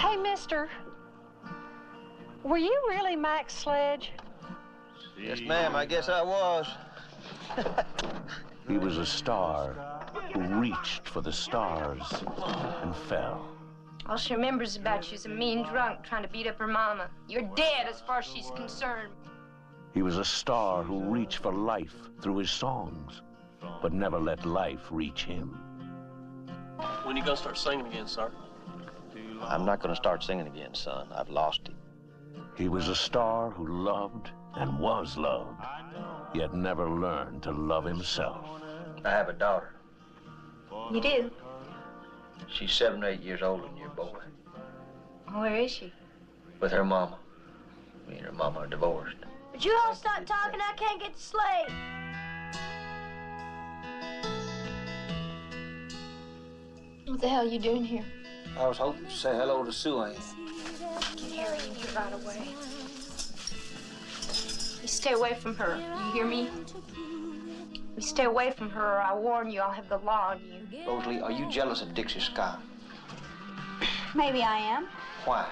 Hey, mister, were you really Max Sledge? Yes, ma'am, I guess I was. He was a star who reached for the stars and fell. All she remembers about you is a mean drunk trying to beat up her mama. You're dead as far as she's concerned. He was a star who reached for life through his songs, but never let life reach him. When you gonna start singing again, sir? I'm not gonna start singing again, son. I've lost it. He was a star who loved and was loved, yet never learned to love himself. I have a daughter. You do? She's 7 or 8 years older than your boy. Where is she? With her mama. Me and her mama are divorced. Would you all stop talking? I can't get to sleep. What the hell are you doing here? I was hoping to say hello to Sue Ann. Get Harry in here right away. You stay away from her. You hear me? You stay away from her, or I warn you, I'll have the law on you. Rosalie, are you jealous of Dixie Scott? Maybe I am. Why?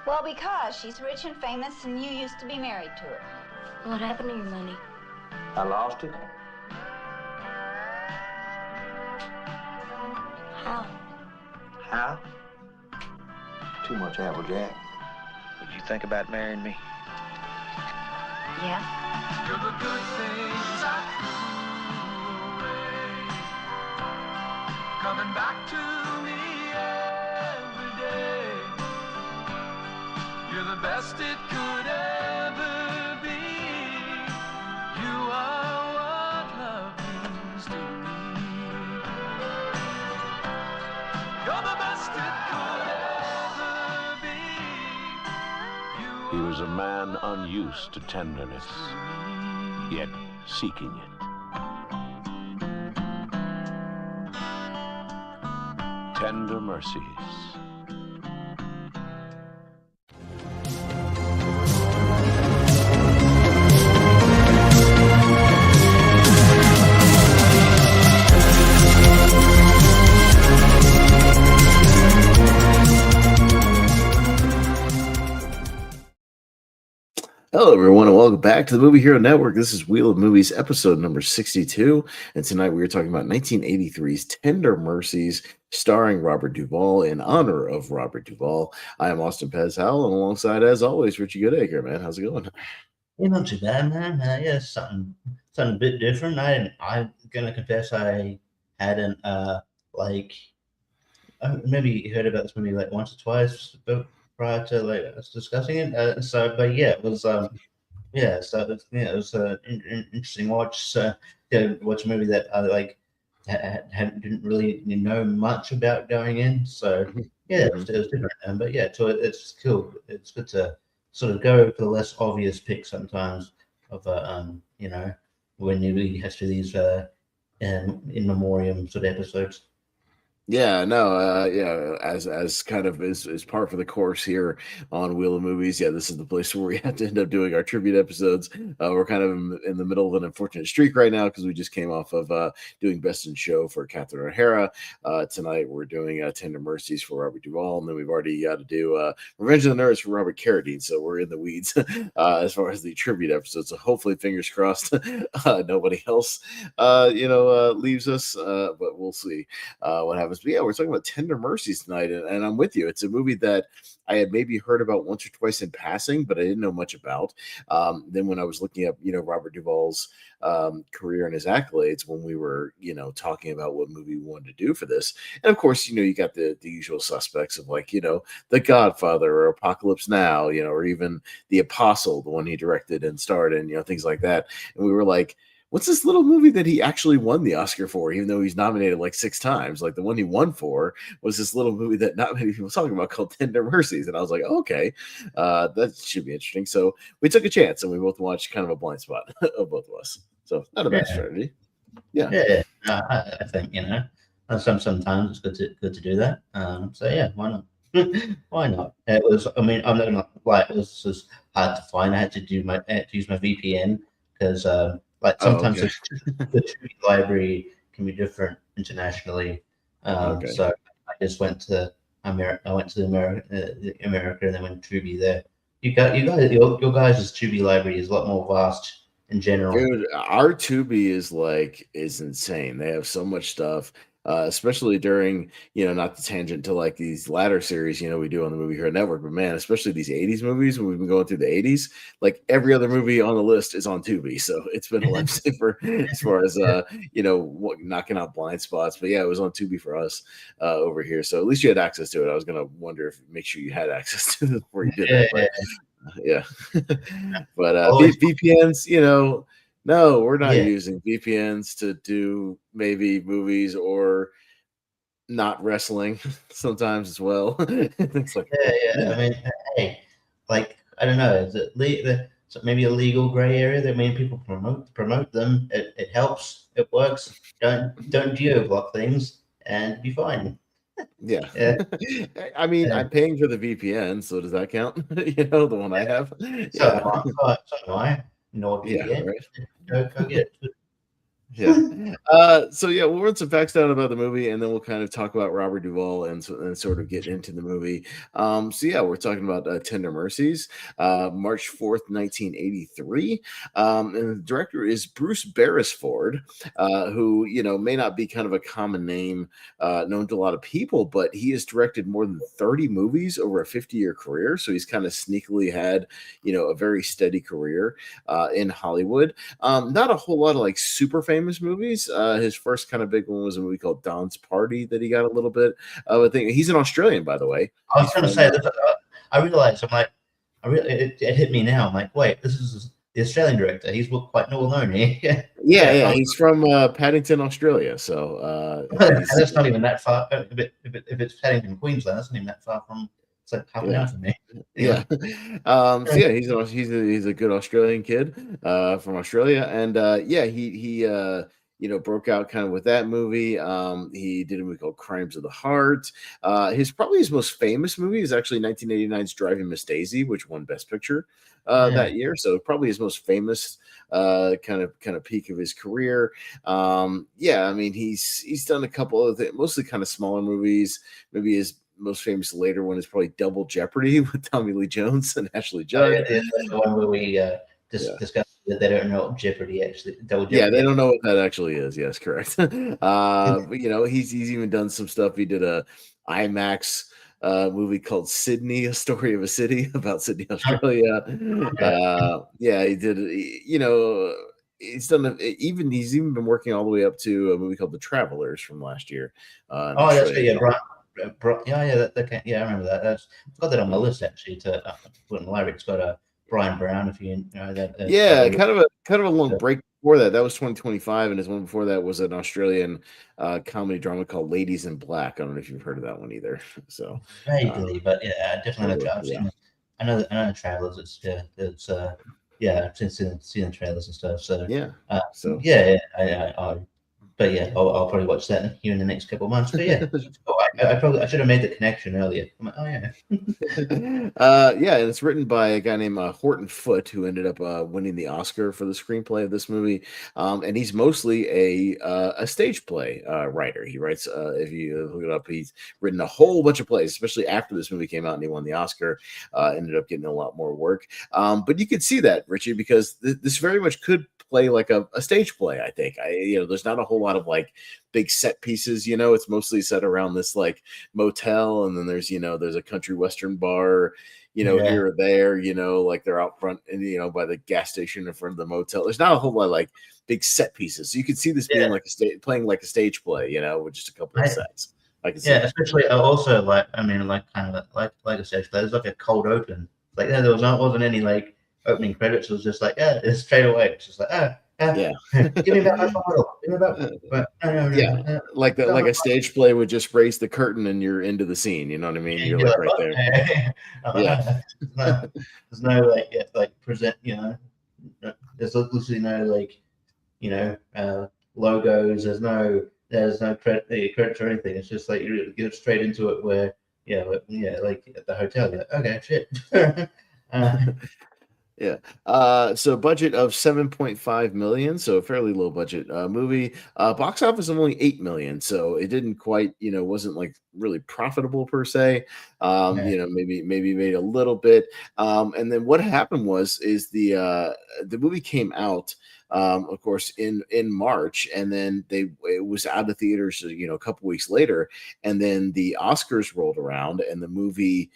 Well, because she's rich and famous and you used to be married to her. What happened to your money? I lost it. How? How? Too much Applejack. Would you think about marrying me? Yeah. You're the good things I threw away, coming back to me every day. You're the best it could ever be. You are what love means to me. You're the best it could ever be. He was a man unused to tenderness, yet seeking it. Tender Mercies. Hello, everyone, and welcome back to the Movie Hero Network. This is Wheel of Movies, episode number 62. And tonight we are talking about 1983's Tender Mercies, starring Robert Duvall, in honor of Robert Duvall. I am Austin Pez Howell, and alongside, as always, Richie Goodacre, man. How's it going? Yeah, not too bad, man. Yeah, something a bit different. I'm gonna confess I hadn't maybe heard about this movie like once or twice, but prior to like us discussing it. But yeah, it was it was an interesting watch. Watch a movie that I didn't really know much about going in. So yeah, it was different. But yeah, so it's cool. It's good to sort of go for the less obvious pick sometimes of when you has to these in memoriam sort of episodes. Yeah, no, as kind of is part for the course here on Wheel of Movies. Yeah, this is the place where we have to end up doing our tribute episodes. We're kind of in the middle of an unfortunate streak right now because we just came off of doing Best in Show for Catherine O'Hara. Tonight we're doing Tender Mercies for Robert Duvall, and then we've already got to do Revenge of the Nerds for Robert Carradine. So we're in the weeds as far as the tribute episode. So hopefully, fingers crossed, nobody else leaves us, but we'll see what happens. But yeah, we're talking about Tender Mercies tonight, and I'm with you. It's a movie that I had maybe heard about once or twice in passing, but I didn't know much about. Then when I was looking up, Robert Duvall's career and his accolades, when we were, talking about what movie we wanted to do for this, and of course, you got the usual suspects of like, The Godfather or Apocalypse Now, or even The Apostle, the one he directed and starred in, things like that. And we were like, what's this little movie that he actually won the Oscar for, even though he's nominated like 6 times? Like the one he won for was this little movie that not many people talking about called Tender Mercies. And I was like, okay, that should be interesting. So we took a chance and we both watched kind of a blind spot of both of us. So not a bad strategy. Yeah. I think, sometimes it's good to do that. So yeah, why not? Why not? It was, I'm not gonna lie, it was just hard to find. I had to use my VPN because sometimes the tribute library can be different internationally. So I just went to I went to America, and then went Tubi there. Your guys' Tubi library is a lot more vast in general. Dude, our Tubi is insane. They have so much stuff, especially during, not the tangent to like these latter series, we do on the Movie Hero Network, but man, especially these 80s movies when we've been going through the 80s, like every other movie on the list is on Tubi. So it's been a lifesaver as far as knocking out blind spots. But yeah, it was on Tubi for us over here. So at least you had access to it. I was gonna wonder if make sure you had access to it before you did that. But yeah. But VPNs, no, we're not using VPNs to do maybe movies or not wrestling sometimes as well. Things like I mean, hey, like I don't know, is it maybe a legal gray area that many people promote them? It helps, it works. Don't geo-block things and be fine. Yeah. I mean, I'm paying for the VPN, so does that count? The one I have. So do I. Yeah, right. Go get it. Yeah. So we'll run some facts down about the movie, and then we'll kind of talk about Robert Duvall and sort of get into the movie. We're talking about Tender Mercies, March 4th, 1983. And the director is Bruce Beresford, who may not be kind of a common name known to a lot of people, but he has directed more than 30 movies over a 50-year career. So he's kind of sneakily had a very steady career in Hollywood. Not a whole lot of like super famous movies. His first kind of big one was a movie called Don's Party that he got a little bit of a thing. He's an Australian, by the way. I was going to say that. I realized, it hit me now. I'm like, wait, this is the Australian director. He's quite well known here. Yeah. He's from Paddington, Australia. So that's not even that far. If it's Paddington, Queensland, that's not even that far from. It's like half an hour from me. Yeah. He's a good Australian kid from Australia, and he broke out kind of with that movie. He did a movie called Crimes of the Heart. His most famous movie is actually 1989's Driving Miss Daisy, which won Best Picture that year. So probably his most famous kind of peak of his career. I mean he's done a couple of mostly kind of smaller movies. Maybe his most famous later one is probably Double Jeopardy with Tommy Lee Jones and Ashley Judd. The one where we discussed that they don't know what Jeopardy actually. Double Jeopardy. Yeah, they don't know what that actually is. Yes, correct. But he's even done some stuff. He did a IMAX movie called Sydney, A Story of a City about Sydney, Australia. He did. He's even been working all the way up to a movie called The Travelers from last year. That's right. I remember that. I've got that on my list actually to put in the library. It's got Brian Brown, if you know that. Kind of a long break before that. That was 2025, and his one before that was an Australian comedy drama called Ladies in Black. I don't know if you've heard of that one either. So vaguely, but definitely. I know the Travelers. I've seen the trailers and stuff. So I'll probably watch that here in the next couple of months. But I should have made the connection earlier. I'm like, oh yeah. And it's written by a guy named Horton Foote, who ended up winning the Oscar for the screenplay of this movie. And he's mostly a stage play writer. He writes, if you look it up, he's written a whole bunch of plays, especially after this movie came out and he won the Oscar. Ended up getting a lot more work. But you could see that, Richie, because this very much could play like a stage play. I think there's not a whole lot of like big set pieces. It's mostly set around this like motel, and then there's a country western bar here or there, like they're out front and by the gas station in front of the motel. There's not a whole lot of like big set pieces, so you could see this being like playing like a stage play, with just a couple of sets. I can see that. Especially also like kind of like a stage play. There's like a cold open, like there wasn't any like opening credits. Was just like it's straight away. It's just like give me back my bottle. Give me back. No. Like a stage play would just raise the curtain and you're into the scene. You know what I mean? You're like right there. There's no like present. There's literally no logos. There's no credits or anything. It's just like you get straight into it. Where like at the hotel. You're like, okay, shit. Yeah. So budget of 7.5 million, so a fairly low budget movie. Box office of only 8 million, so it didn't quite, wasn't like really profitable per se. Yeah. Maybe made a little bit. And then what happened is the movie came out of course in March, and then it was out of theaters a couple weeks later, and then the Oscars rolled around, and the movie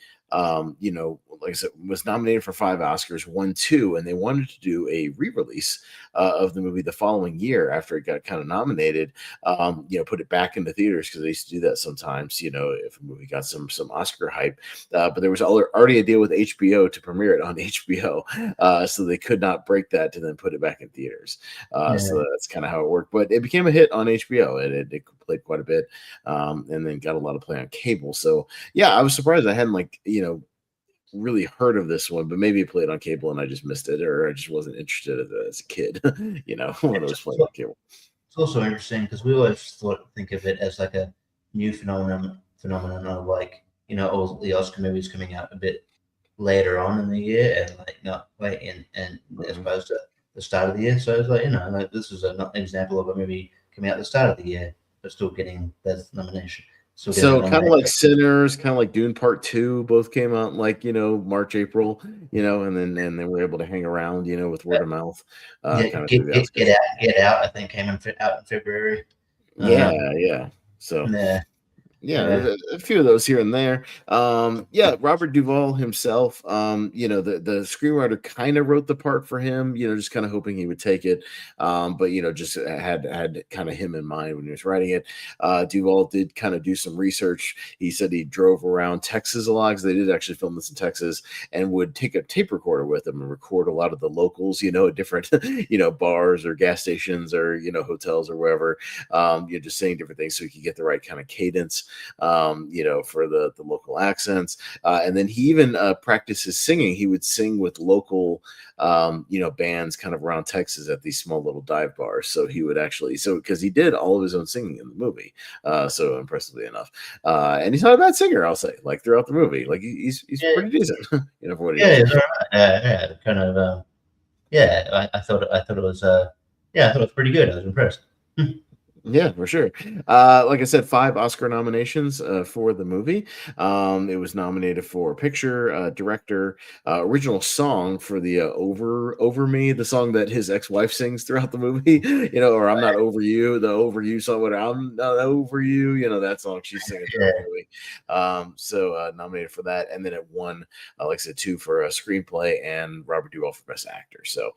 like I said, was nominated for 5 Oscars, won 2, and they wanted to do a re-release of the movie the following year after it got kind of nominated. Put it back into theaters, because they used to do that sometimes. If a movie got some Oscar hype, but there was already a deal with HBO to premiere it on HBO, so they could not break that to then put it back in theaters. So that's kind of how it worked. But it became a hit on HBO, and it played quite a bit, and then got a lot of play on cable. So yeah, I was surprised I hadn't really heard of this one, but maybe it played on cable and I just missed it, or I just wasn't interested as a kid, when it was playing on cable. It's also interesting because we always think of it as like a new phenomenon of all the Oscar movies coming out a bit later on in the year, and not late in as opposed to the start of the year. So it's this is an example of a movie coming out at the start of the year, but still getting that nomination. So kind of like Sinners, kind of like Dune Part 2, both came out in March, April, and then we're able to hang around, with word of mouth. Get Out, I think came out in February. Yeah. So yeah, a few of those here and there. Robert Duvall himself, the screenwriter kind of wrote the part for him, just kind of hoping he would take it. But just had kind of him in mind when he was writing it. Duvall did kind of do some research. He said he drove around Texas a lot, because they did actually film this in Texas, and would take a tape recorder with him and record a lot of the locals, at different, bars or gas stations or, hotels or wherever, just saying different things so he could get the right kind of cadence, for the local accents. And then he even practices singing. He would sing with local, bands kind of around Texas at these small little dive bars. So he would because he did all of his own singing in the movie. So impressively enough. And he's not a bad singer, I'll say, throughout the movie. He's pretty decent, for what he does. He's all right. Kind of, I thought it was, I thought it was pretty good. I was impressed. Yeah, for sure. Like I said, 5 Oscar nominations for the movie. It was nominated for picture, director, original song for the "Over Me," the song that his ex-wife sings throughout the movie. Or "I'm Not Over You," the "Over You" song. Whatever, "I'm Not Over You," that song she's singing throughout the movie. So nominated for that, and then it won, like I said, 2 for a screenplay and Robert Duvall for best actor. So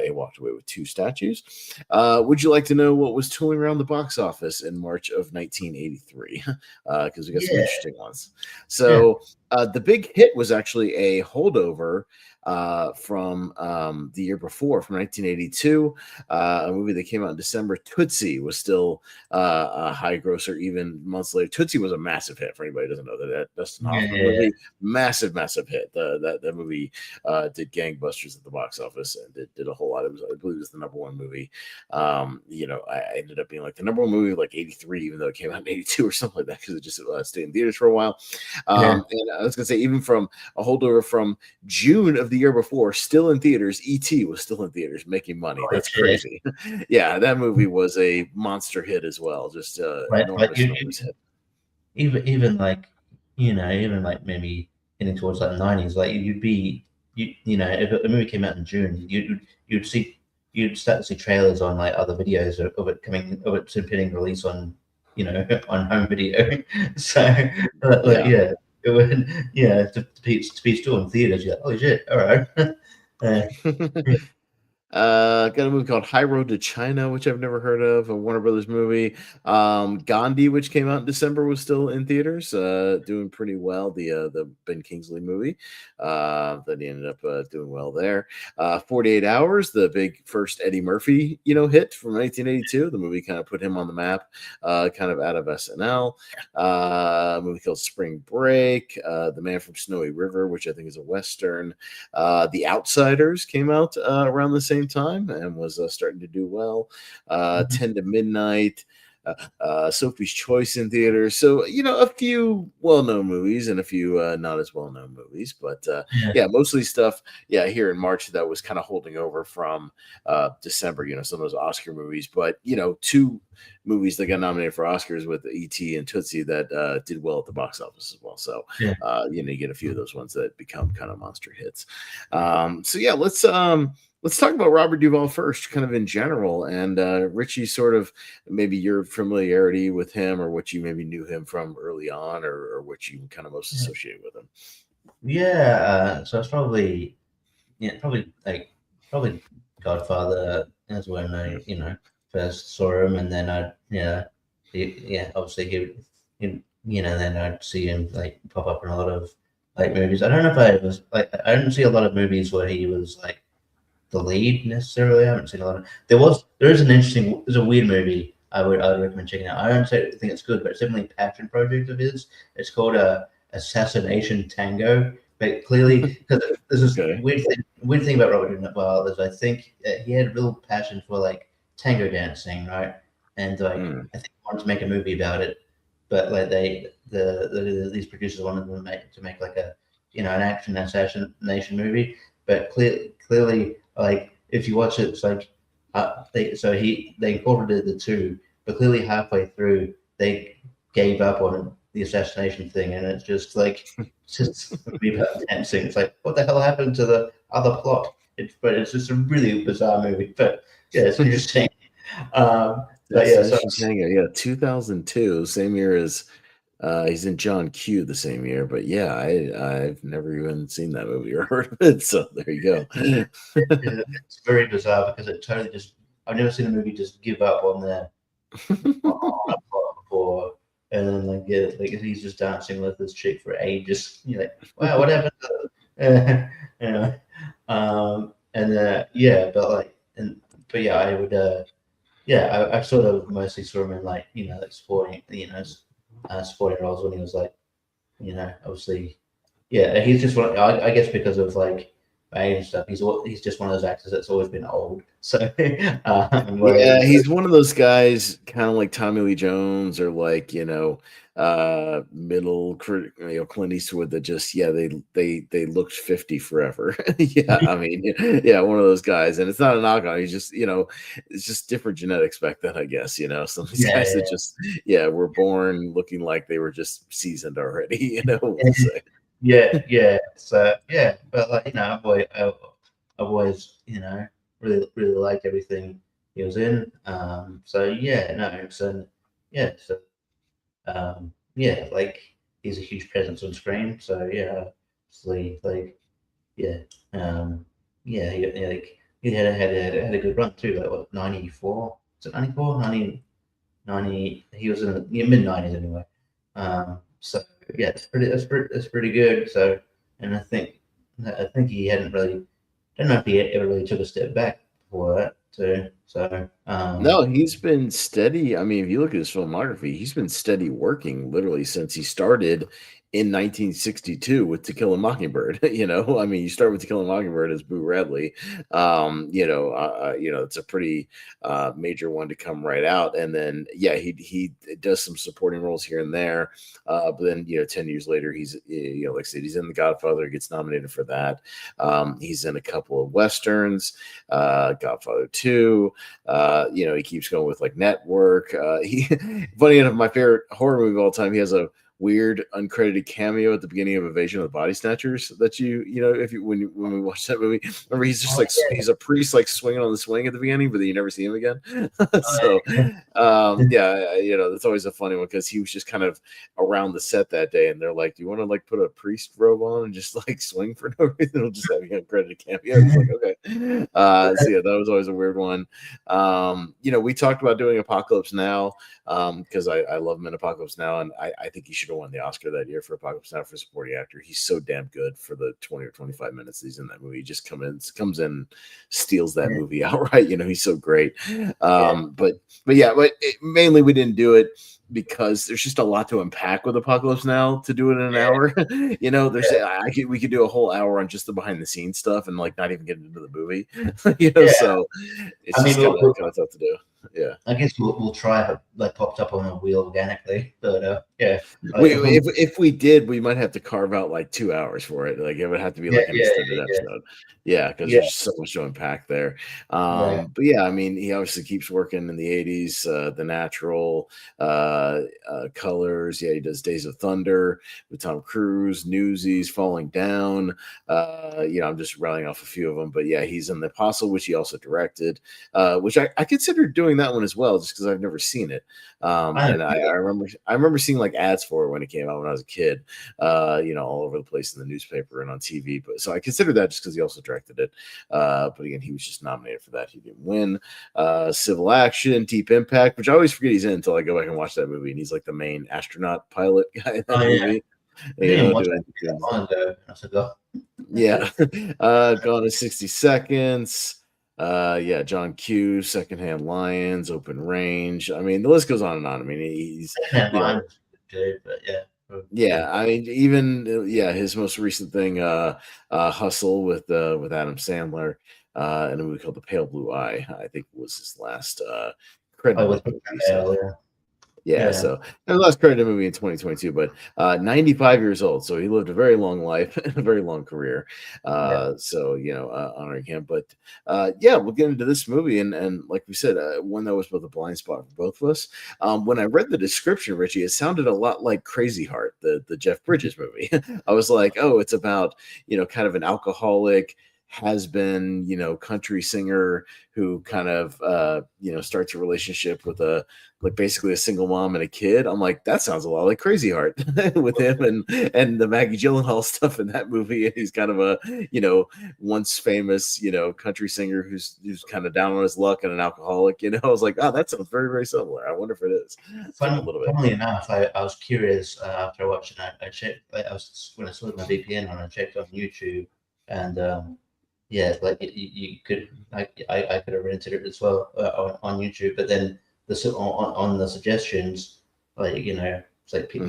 it walked away with 2 statues. Would you like to know what was touring around the box office in March of 1983? Because we got some interesting ones. So the big hit was actually a holdover from the year before, from 1982, a movie that came out in December. Tootsie was still a high grosser even months later. Tootsie was a massive hit, for anybody who doesn't know that Dustin Hoffman movie. Massive hit. That movie did gangbusters at the box office, and did a whole lot. I believe it was the number 1 movie. I ended up being the number 1 movie of 83, even though it came out in 82 or something like that, because it just stayed in theaters for a while. And I was gonna say, even from a holdover from June of the year before, still in theaters, E.T. was still in theaters making money. That's crazy. Yeah, that movie was a monster hit as well. Just enormous hit. Even maybe heading towards the 90s, if a movie came out in June, you'd start to see trailers on other videos of it getting released on on home video. So it would, to be still in theaters, you're like, holy shit, all right. Got a movie called High Road to China, which I've never heard of, a Warner Brothers movie. Gandhi, which came out in December, was still in theaters, doing pretty well. The Ben Kingsley movie, that he ended up doing well there. 48 Hours, the big first Eddie Murphy, hit from 1982. The movie kind of put him on the map, kind of out of SNL. A movie called Spring Break, The Man from Snowy River, which I think is a Western. The Outsiders came out around the same time and was starting to do well. 10 to Midnight, Sophie's Choice in theaters. So, a few well-known movies and a few not as well-known movies. But yeah, mostly stuff, here in March that was kind of holding over from December, some of those Oscar movies. But, two movies that got nominated for Oscars with E.T. and Tootsie that did well at the box office as well. So, you get a few of those ones that become kind of monster hits. So, yeah, let's talk about Robert Duvall first, kind of in general, and Richie, sort of maybe your familiarity with him, or what you maybe knew him from early on, or what you kind of most associate with him. So it's probably Godfather as when I first saw him, and then obviously then I'd see him like pop up in a lot of like movies. I don't know if I didn't see a lot of movies where he was like the lead necessarily. I haven't seen a lot of. There's a weird movie I would recommend checking out. I don't think it's good, but it's definitely a passion project of his. It's called Assassination Tango. But clearly, because there's this weird thing about Robert Duvall is I think he had a real passion for like tango dancing, right? And like I think he wanted to make a movie about it, but like these producers wanted them to make like a an action assassination movie. But clearly, like if you watch it, it's like they incorporated the two, but clearly halfway through they gave up on the assassination thing, and it's just like just a movie about dancing. It's like, what the hell happened to the other plot? But it's just a really bizarre movie. But yeah, it's interesting. But yeah, 2002, same year as he's in John Q the same year. But yeah, I've never even seen that movie or heard of it. So there you go. It's very bizarre because it totally just. I've never seen a movie just give up on a plot before. And then like he's just dancing with this chick for ages. You're like, wow, what happened to I sort of mostly saw him in like like sporting sporting roles when he was like obviously he's just one. I guess because of like age and stuff, he's just one of those actors that's always been old. So he's one of those guys, kind of like Tommy Lee Jones, or like middle Clint Eastwood, that just they looked 50 forever. I mean one of those guys, and it's not a knock on. He's just it's just different genetics back then, I guess. Some of these guys that just were born looking like they were just seasoned already. We'll say. So but like I've always really liked everything he was in. Like he's a huge presence on screen. So obviously he had a good run too. Like what, 94? Is it 94? 90, he was in the mid-90s anyway. So yeah, it's pretty good. So, and I think he hadn't really. I don't know if he ever really took a step back before that too. So no, he's been steady. I mean, if you look at his filmography, he's been steady working literally since he started in 1962 with To Kill a Mockingbird. I mean, you start with To Kill a Mockingbird as Boo Radley. It's a pretty major one to come right out, and then he does some supporting roles here and there. But then 10 years later, he's like I said, he's in The Godfather. He gets nominated for that. He's in a couple of westerns, Godfather 2. He keeps going with like Network. Funny enough, my favorite horror movie of all time. He has a weird uncredited cameo at the beginning of Invasion of the Body Snatchers that when we watch that movie, remember he's just he's a priest like swinging on the swing at the beginning, but then you never see him again. So that's always a funny one, because he was just kind of around the set that day, and they're like, do you want to like put a priest robe on and just like swing for no reason? It'll just have an uncredited cameo. It's like, okay. That was always a weird one. We talked about doing Apocalypse Now, because I love him in Apocalypse Now, and I think he should have won the Oscar that year for Apocalypse Now for supporting actor. He's so damn good for the 20 or 25 minutes he's in that movie. He just comes in, steals that movie outright. He's so great. But mainly we didn't do it because there's just a lot to unpack with Apocalypse Now to do it in an hour. We could do a whole hour on just the behind the scenes stuff and like not even get into the movie. So it's kind of tough to do. Yeah. I guess we'll try if it like popped up on the wheel organically, but yeah. If we did, we might have to carve out like 2 hours for it. Like it would have to be like an extended episode. Yeah, because there's so much to unpack there. But yeah, I mean, he obviously keeps working in the 80s, The Natural, Colors. Yeah, he does Days of Thunder with Tom Cruise, Newsies, Falling Down. I'm just rallying off a few of them, but yeah, he's in The Apostle, which he also directed, which I considered doing that one as well, just because I've never seen it. And I remember seeing like ads for it when it came out when I was a kid, all over the place in the newspaper and on TV. But so I considered that just because he also directed it. But again, he was just nominated for that. He didn't win. Civil Action, Deep Impact, which I always forget he's in until I go back and watch that movie. And he's like the main astronaut pilot guy in that movie. Yeah. Gone in 60 Seconds. John Q, Secondhand Lions, Open Range. I mean, the list goes on and on. I mean, he's good, but yeah. I mean, even his most recent thing, Hustle with Adam Sandler, in a movie called The Pale Blue Eye, I think was his last credit. So and the last credited movie in 2022, but 95 years old. So he lived a very long life and a very long career. Honoring him. But we'll get into this movie. And like we said, one that was both a blind spot for both of us. When I read the description, Richie, it sounded a lot like Crazy Heart, the Jeff Bridges movie. I was like, oh, it's about, kind of an alcoholic, has been, country singer who kind of, starts a relationship with basically a single mom and a kid. I'm like, that sounds a lot like Crazy Heart with him and the Maggie Gyllenhaal stuff in that movie. And he's kind of a, once famous, country singer who's kind of down on his luck and an alcoholic. I was like, oh, that sounds very, very similar. I wonder if it is. Funnily enough, I was curious after watching it. I checked. When I saw my VPN on, I checked on YouTube, and you could, I could have rented it as well on YouTube, but then on the suggestions, it's like people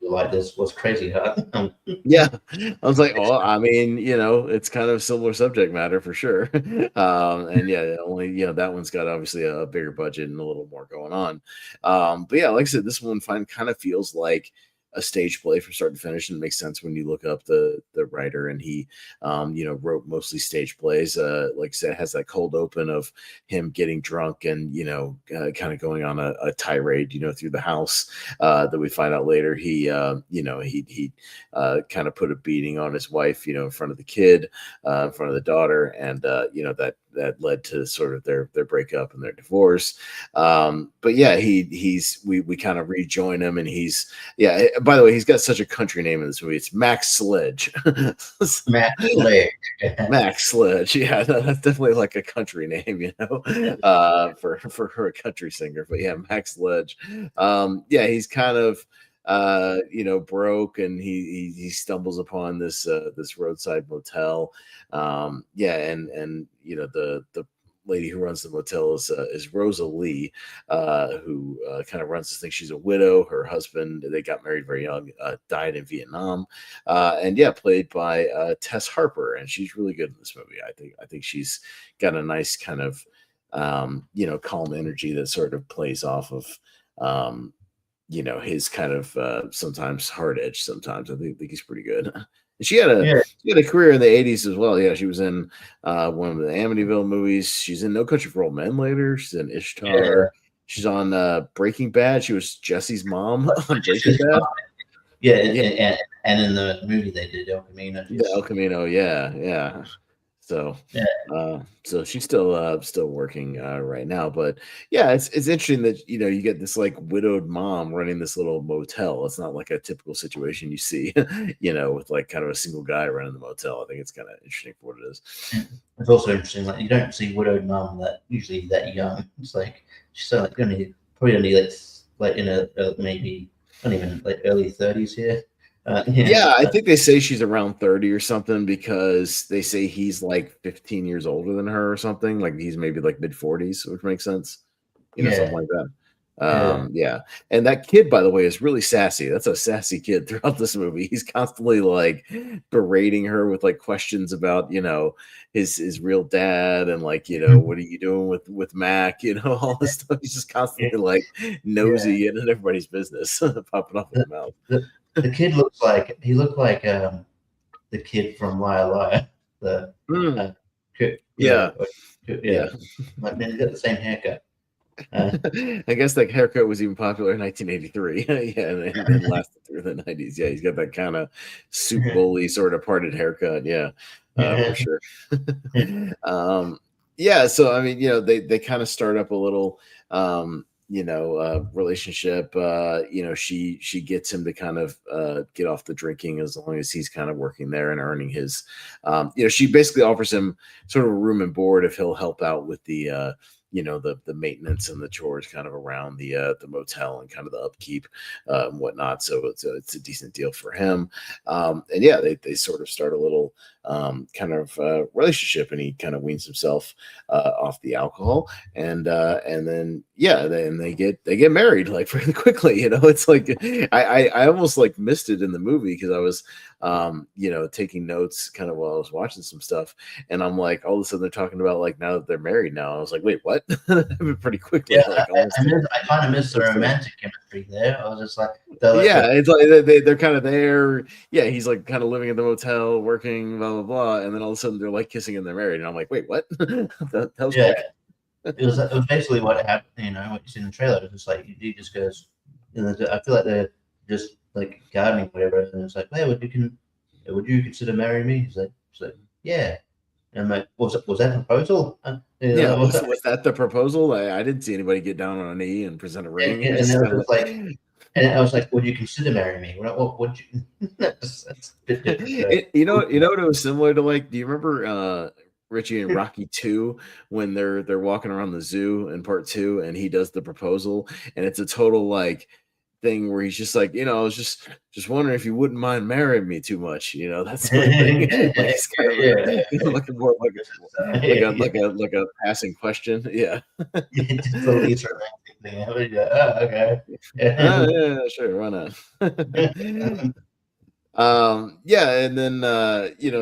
like this was Crazy Heart. Yeah, I was like, oh, I mean, it's kind of similar subject matter for sure. Only that one's got obviously a bigger budget and a little more going on. But yeah, like I said, this one kind of feels like a stage play from start to finish, and it makes sense when you look up the writer, and he wrote mostly stage plays. Like I said, it has that cold open of him getting drunk and kind of going on a tirade through the house, that we find out later he kind of put a beating on his wife in front of the kid, in front of the daughter, and that led to sort of their breakup and their divorce. But yeah, we kind of rejoin him, and by the way, he's got such a country name in this movie. It's Max Sledge. Max Sledge. Max Sledge. Yeah, that's definitely like a country name, for a country singer. But yeah, Max Sledge. He's kind of broke, and he stumbles upon this roadside motel. And the lady who runs the motel is Rosa Lee, who kind of runs this thing. She's a widow. Her husband, they got married very young, died in Vietnam, played by Tess Harper, and she's really good in this movie. I think she's got a nice kind of calm energy that sort of plays off of his kind of sometimes hard edge. Sometimes I think he's pretty good. She had a career in the 80s as well. Yeah, she was in one of the Amityville movies. She's in No Country for Old Men later. She's in Ishtar. Yeah. She's on Breaking Bad. She was Jesse's mom on Breaking Bad. And in the movie they did El Camino. El Camino, yeah. So, so she's still working right now, but yeah, it's interesting that you get this like widowed mom running this little motel. It's not like a typical situation you see, with like kind of a single guy running the motel. I think it's kind of interesting for what it is. It's also interesting, like you don't see widowed mom that usually that young. It's like she's like probably only like in a maybe not even like early 30s here. I think they say she's around 30 or something, because they say he's like 15 years older than her or something. Like he's maybe like mid 40s, which makes sense. Something like that. Yeah. And that kid, by the way, is really sassy. That's a sassy kid throughout this movie. He's constantly like berating her with like questions about, his real dad and like, what are you doing with Mac, all this stuff. He's just constantly like nosy and in everybody's business, popping off his mouth. The kid looked like the kid from Liar Liar. Yeah. Like, man, he got the same haircut. I guess that haircut was even popular in 1983. Yeah, and lasted through the 90s. Yeah, he's got that kind of soup bully sort of parted haircut. Yeah, for sure. Yeah, so I mean, they kind of start up a little relationship. She gets him to kind of get off the drinking as long as he's kind of working there and earning his she basically offers him sort of a room and board if he'll help out with the the maintenance and the chores kind of around the motel and kind of the upkeep and whatnot. So it's a decent deal for him. And yeah, they sort of start a little kind of relationship, and he kind of weans himself off the alcohol, and then they get married like fairly quickly. It's like I almost like missed it in the movie because I was taking notes kind of while I was watching some stuff, and I'm like, all of a sudden they're talking about like now that they're married now. I was like, wait, what? Pretty quickly. Yeah, I kind of missed the romantic chemistry there. I was just like, it's like they're kind of there. Yeah, he's like kind of living in the motel, working, blah blah blah, and then all of a sudden they're like kissing and they're married, and I'm like, wait, what? that was quick. It was basically what happened. What you see in the trailer. It's just like he just goes. I feel like they're just like gardening, whatever, and it's like, hey, would you consider marrying me? He's like, yeah. And I'm like, was that the proposal? Was that the proposal? I didn't see anybody get down on a knee and present a ring. And I was like, would you consider marrying me? What would you? That's a bit different. You know what it was similar to, like, do you remember Richie and Rocky 2 when they're walking around the zoo in part 2 and he does the proposal, and it's a total like thing where he's just like, I was just wondering if you wouldn't mind marrying me too much, that sort of thing. Like it's kind of looking more like a passing question. Yeah. Just the least romantic thing. Okay. Yeah, sure, why not? And then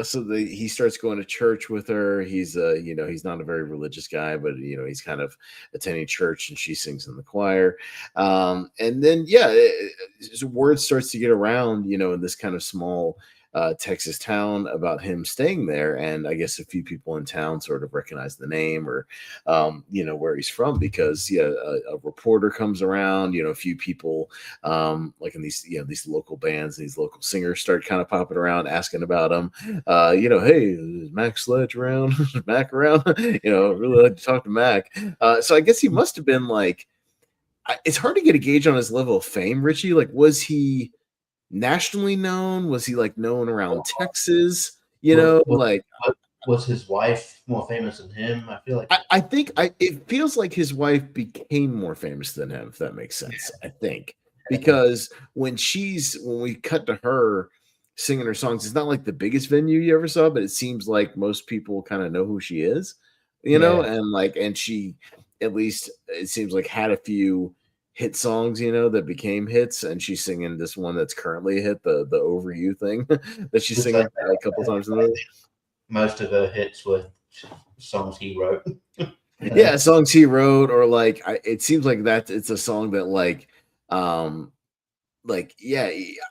so he starts going to church with her. He's he's not a very religious guy, but he's kind of attending church, and she sings in the choir. And then word starts to get around, in this kind of small Texas town about him staying there, and I guess a few people in town sort of recognize the name or where he's from, because a reporter comes around, a few people like in these local bands, these local singers start kind of popping around asking about him. Hey, is Mac Sledge around? Is Mac around? Really like to talk to Mac. So I guess he must have been like, it's hard to get a gauge on his level of fame, Richie. Like, was he nationally known? Was he like known around Texas? Was his wife more famous than him? I feel like I think it feels like his wife became more famous than him, if that makes sense. I think because when we cut to her singing her songs, it's not like the biggest venue you ever saw, but it seems like most people kind of know who she is, and she, at least it seems like, had a few hit songs, that became hits, and she's singing this one that's currently a hit, the Over You thing that she's singing a couple times in the movie. Most of her hits were songs he wrote. Yeah, songs he wrote, or like it seems like that it's a song that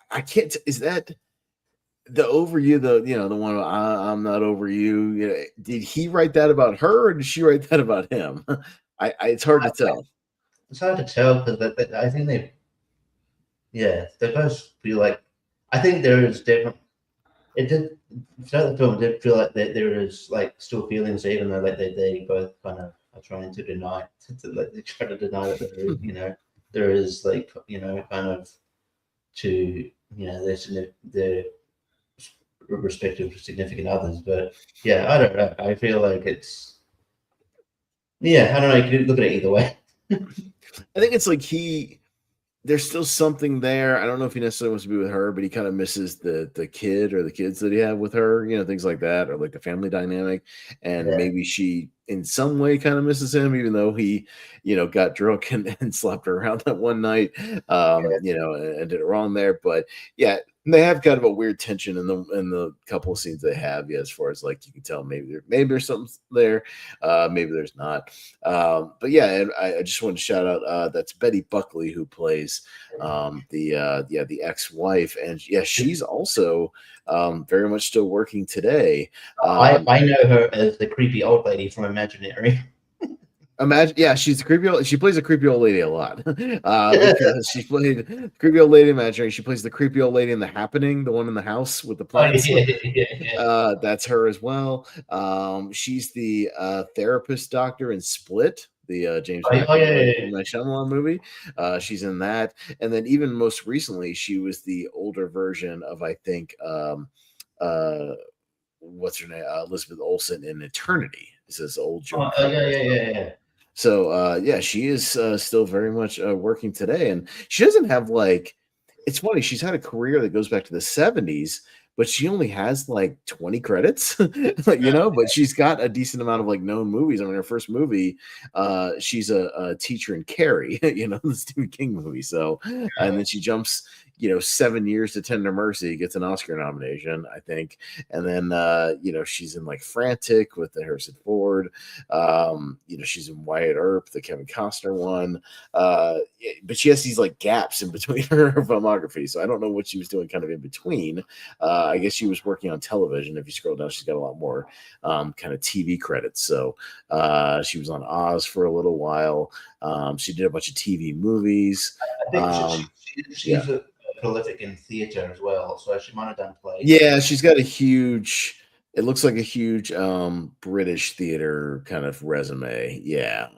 I can't. Is that the Over You, the one I'm not over you? Did he write that about her, or did she write that about him? It's hard to tell. It's hard to tell because I think they both feel like, I think there is different. Throughout the film, did feel like there is like still feelings, even though like they both kind of are trying to deny, they try to deny that there is like kind of to their respective significant others. But yeah, I don't know. I feel like it's I don't know. You can look at it either way. I think it's like he there's still something there. I don't know if he necessarily wants to be with her, but he kind of misses the kid or the kids that he had with her, things like that, or like the family dynamic. And Yeah. maybe she in some way kind of misses him, even though he, got drunk and slapped her around that one night, and did it wrong there. But yeah, they have kind of a weird tension in the couple of scenes they have, as far as like you can tell maybe there's something there, maybe there's not. But yeah, and I just wanted to shout out that's Betty Buckley, who plays the ex-wife, and yeah, she's also very much still working today. I know her as the creepy old lady from Imaginary. Imagine, yeah, she's creepy. She plays a creepy old lady a lot because she played creepy old lady in Imaginary. She plays the creepy old lady in The Happening, the one in the house with the plants. That's her as well. She's the therapist doctor in Split, the James Shyamalan movie. She's in that, and then even most recently, she was the older version of, I think, what's her name, Elizabeth Olsen in Eternity. It's this old joke. Yeah. So yeah, she is still very much working today, and she doesn't have like. It's funny. She's had a career that goes back to the 70s, but she only has like 20 credits, But she's got a decent amount of like known movies. I mean, her first movie, she's a teacher in Carrie, the Stephen King movie. So, and then she jumps, 7 years to Tender Mercy, gets an Oscar nomination, I think, and then she's in like Frantic with the Harrison Ford. She's in Wyatt Earp, the Kevin Costner one. But she has these like gaps in between her filmography, so I don't know what she was doing kind of in between. I guess she was working on television. If you scroll down, she's got a lot more kind of TV credits. So she was on Oz for a little while. She did a bunch of TV movies. I think she's a prolific in theater as well, so she might have done plays. Yeah, she's got a huge. It looks like a huge British theater kind of resume,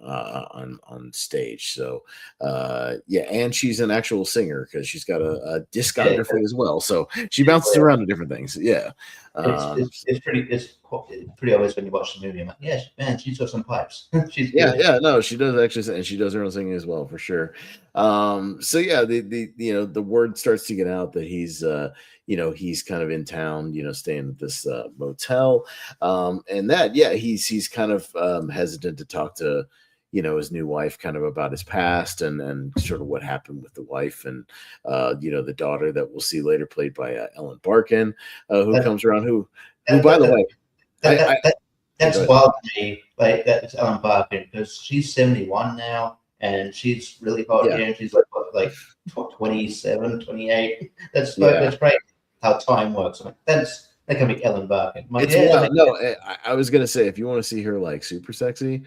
on stage. So, and she's an actual singer because she's got a discography as well. So she bounces around to different things. Yeah, it's pretty obvious when you watch the movie. I'm like, yeah, man, she's got some pipes. She's no, she does actually, and she does her own singing as well for sure. So yeah, the word starts to get out that he's he's kind of in town, staying at this motel, and that he's kind of hesitant to talk to his new wife kind of about his past and sort of what happened with the wife and the daughter that we'll see later, played by Ellen Barkin, who comes around, who by the way, that's wild to me. Like, that's Ellen Barkin, because she's 71 now and she's really hot here, and she's like 27, 28. That's great how time works. I'm like, that can be Ellen Barkin. Like, I was gonna say, if you want to see her like super sexy,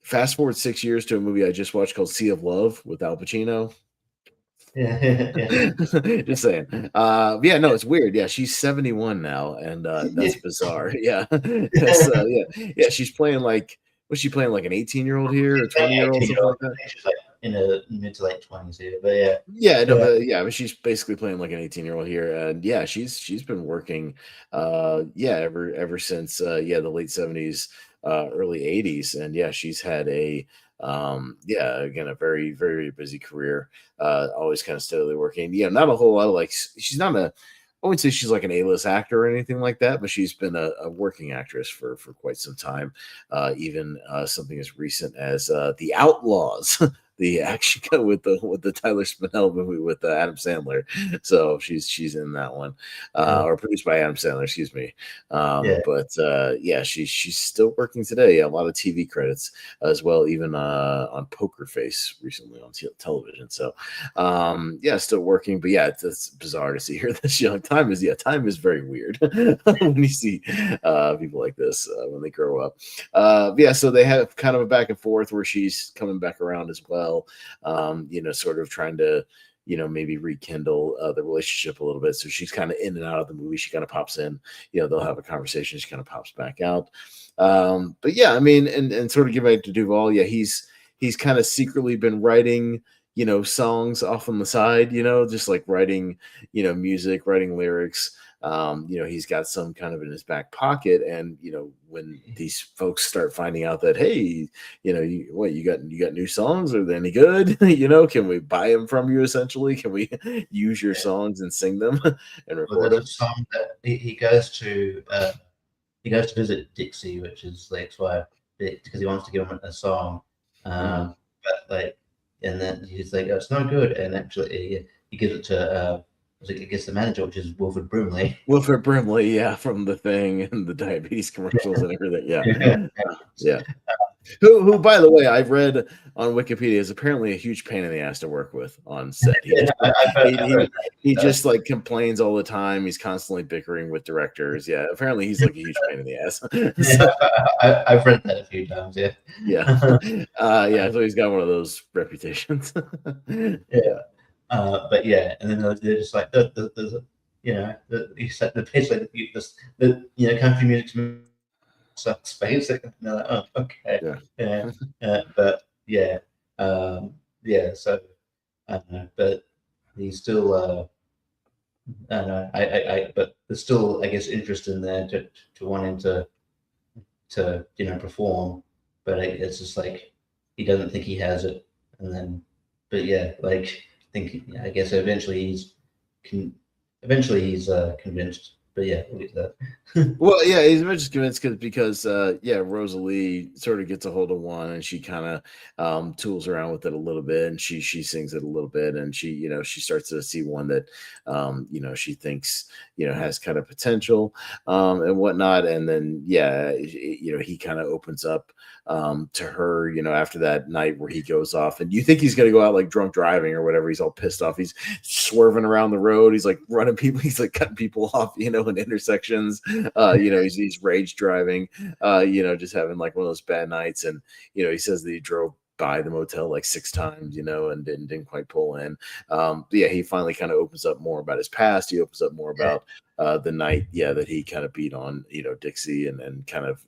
fast forward 6 years to a movie I just watched called Sea of Love with Al Pacino. Just saying. It's weird. Yeah, she's 71 now, and that's bizarre. Yeah. She's playing like, was she playing like an 18-year-old here, or 20-year-old, something like that? She's like in the mid to late 20s here, but but she's basically playing like an 18-year-old here, and she's been working ever since the late 70s, early 80s, and she's had a again, a very, very busy career, always kind of steadily working. Not a whole lot of like, she's not I wouldn't say she's like an A-list actor or anything like that, but she's been a working actress for quite some time, even something as recent as The Outlaws, the action with the Tyler Spinell movie with Adam Sandler. So she's in that one, or produced by Adam Sandler, excuse me. But she's still working today. A lot of TV credits as well, even on Poker Face recently on television. So still working. But it's bizarre to see her this young. Time is very weird when you see people like this when they grow up. So they have kind of a back and forth where she's coming back around as well. Sort of trying to, maybe rekindle the relationship a little bit. So she's kind of in and out of the movie. She kind of pops in, they'll have a conversation. She kind of pops back out. And sort of get back to Duvall. He's kind of secretly been writing, songs off on the side, just like writing, music, writing lyrics. He's got some kind of in his back pocket, and when these folks start finding out that, hey, you got new songs? Are they any good? Can we buy them from you? Essentially, can we use your songs and sing them and record Well, them? there's a song that he goes to visit Dixie, which is the ex-wife, because he wants to give him a song. But like, and then he's like, oh, it's no good. And actually, he gives it to I guess the manager, which is Wilford Brimley. Wilford Brimley, yeah, from The Thing and the diabetes commercials and everything. Yeah. Who, by the way, I've read on Wikipedia is apparently a huge pain in the ass to work with on set. He just like complains all the time. He's constantly bickering with directors. Yeah, apparently he's like a huge pain in the ass. I've read that a few times. Yeah. So he's got one of those reputations. But yeah, and then they're just like he said the pitch like the country music sucks basically. And they're like, oh, okay, but so I don't know, but he's still I don't know, but there's still, I guess, interest in there to wanting to perform, but it's just like he doesn't think he has it, and then but yeah, like I guess eventually he's convinced. But yeah, we'll get to that. Well, yeah, he's just convinced because Rosalie sort of gets a hold of one, and she kind of tools around with it a little bit, and she sings it a little bit, and she starts to see one that she thinks has kind of potential and whatnot, and then he kind of opens up to her after that night where he goes off, and you think he's going to go out like drunk driving or whatever. He's all pissed off, he's swerving around the road, he's like running people, he's like cutting people off in intersections, he's rage driving, just having like one of those bad nights, and he says that he drove by the motel like 6 times, and didn't quite pull in. He finally kind of opens up more about his past. He opens up more about the night, that he kind of beat on, Dixie, and kind of,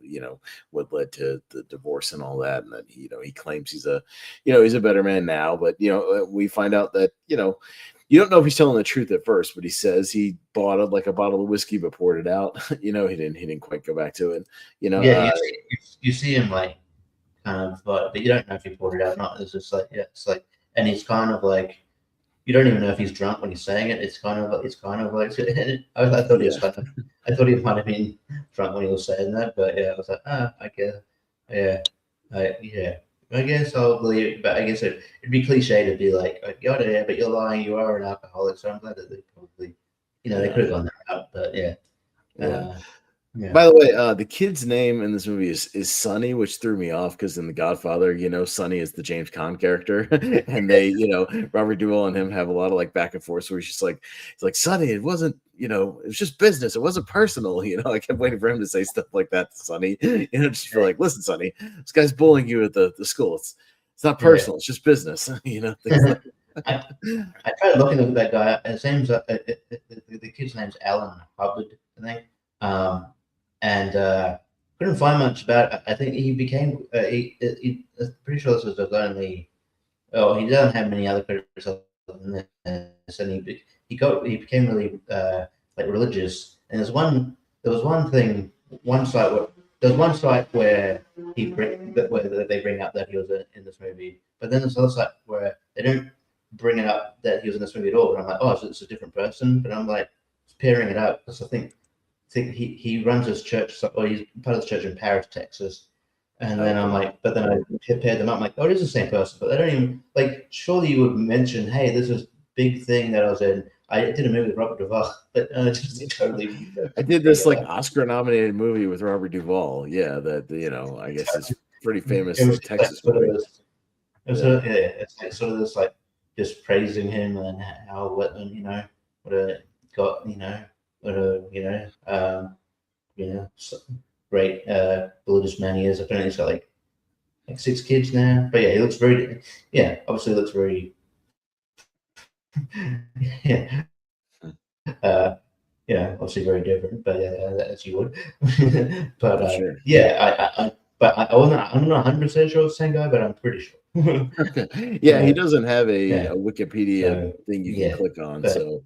what led to the divorce and all that. And then, he claims he's a better man now, but, we find out that, you don't know if he's telling the truth at first, but he says he bought a bottle of whiskey but poured it out. He didn't quite go back to it. You see him like kind of, but you don't know if he poured it out or not. It's just like and he's kind of like, you don't even know if he's drunk when he's saying it. It's kind of like I thought he was I thought he might have been drunk when he was saying that, but I was like, I guess, I guess I'll believe it, but I guess it'd be cliche to be like, but you're lying, you are an alcoholic. So I'm glad that they probably, they could have gone that route, but By the way, the kid's name in this movie is Sonny, which threw me off because in The Godfather, Sonny is the James Caan character, and they, Robert Duvall and him have a lot of like back and forth where he's like Sonny, it wasn't, it was just business, it wasn't personal. I kept waiting for him to say stuff like that to Sonny, just feel like, listen, Sonny, this guy's bullying you at the school. It's not personal, it's just business. Things like I tried looking at that guy. His name's the kid's name's Alan Hubbard, I think. And couldn't find much about it. I think he became. I'm pretty sure this was his only. Oh, he doesn't have many other credits other than this, and he became really like religious. And there was one site where they bring up that he was in this movie, but then there's another site where they don't bring it up that he was in this movie at all. And I'm like, oh, so it's a different person. But I'm like pairing it up because I think he runs his church, or he's part of the church in Paris, Texas. And then I'm like, but then I paired them up. I'm like, oh, it is the same person. But they don't even, like, surely you would mention, hey, this is big thing that I was in. I did a movie with Robert Duvall, but just totally. I did this like Oscar-nominated movie with Robert Duvall. Yeah, that I guess it's pretty famous Texas movie. It's like sort of this like just praising him and how what a got great religious man he is. Apparently he's got like 6 kids now. But yeah, he looks very obviously looks very obviously very different, but as you would. But sure. I'm not 100% sure it's the same guy, but I'm pretty sure. Yeah, he doesn't have a Wikipedia So, thing you can click on. but- So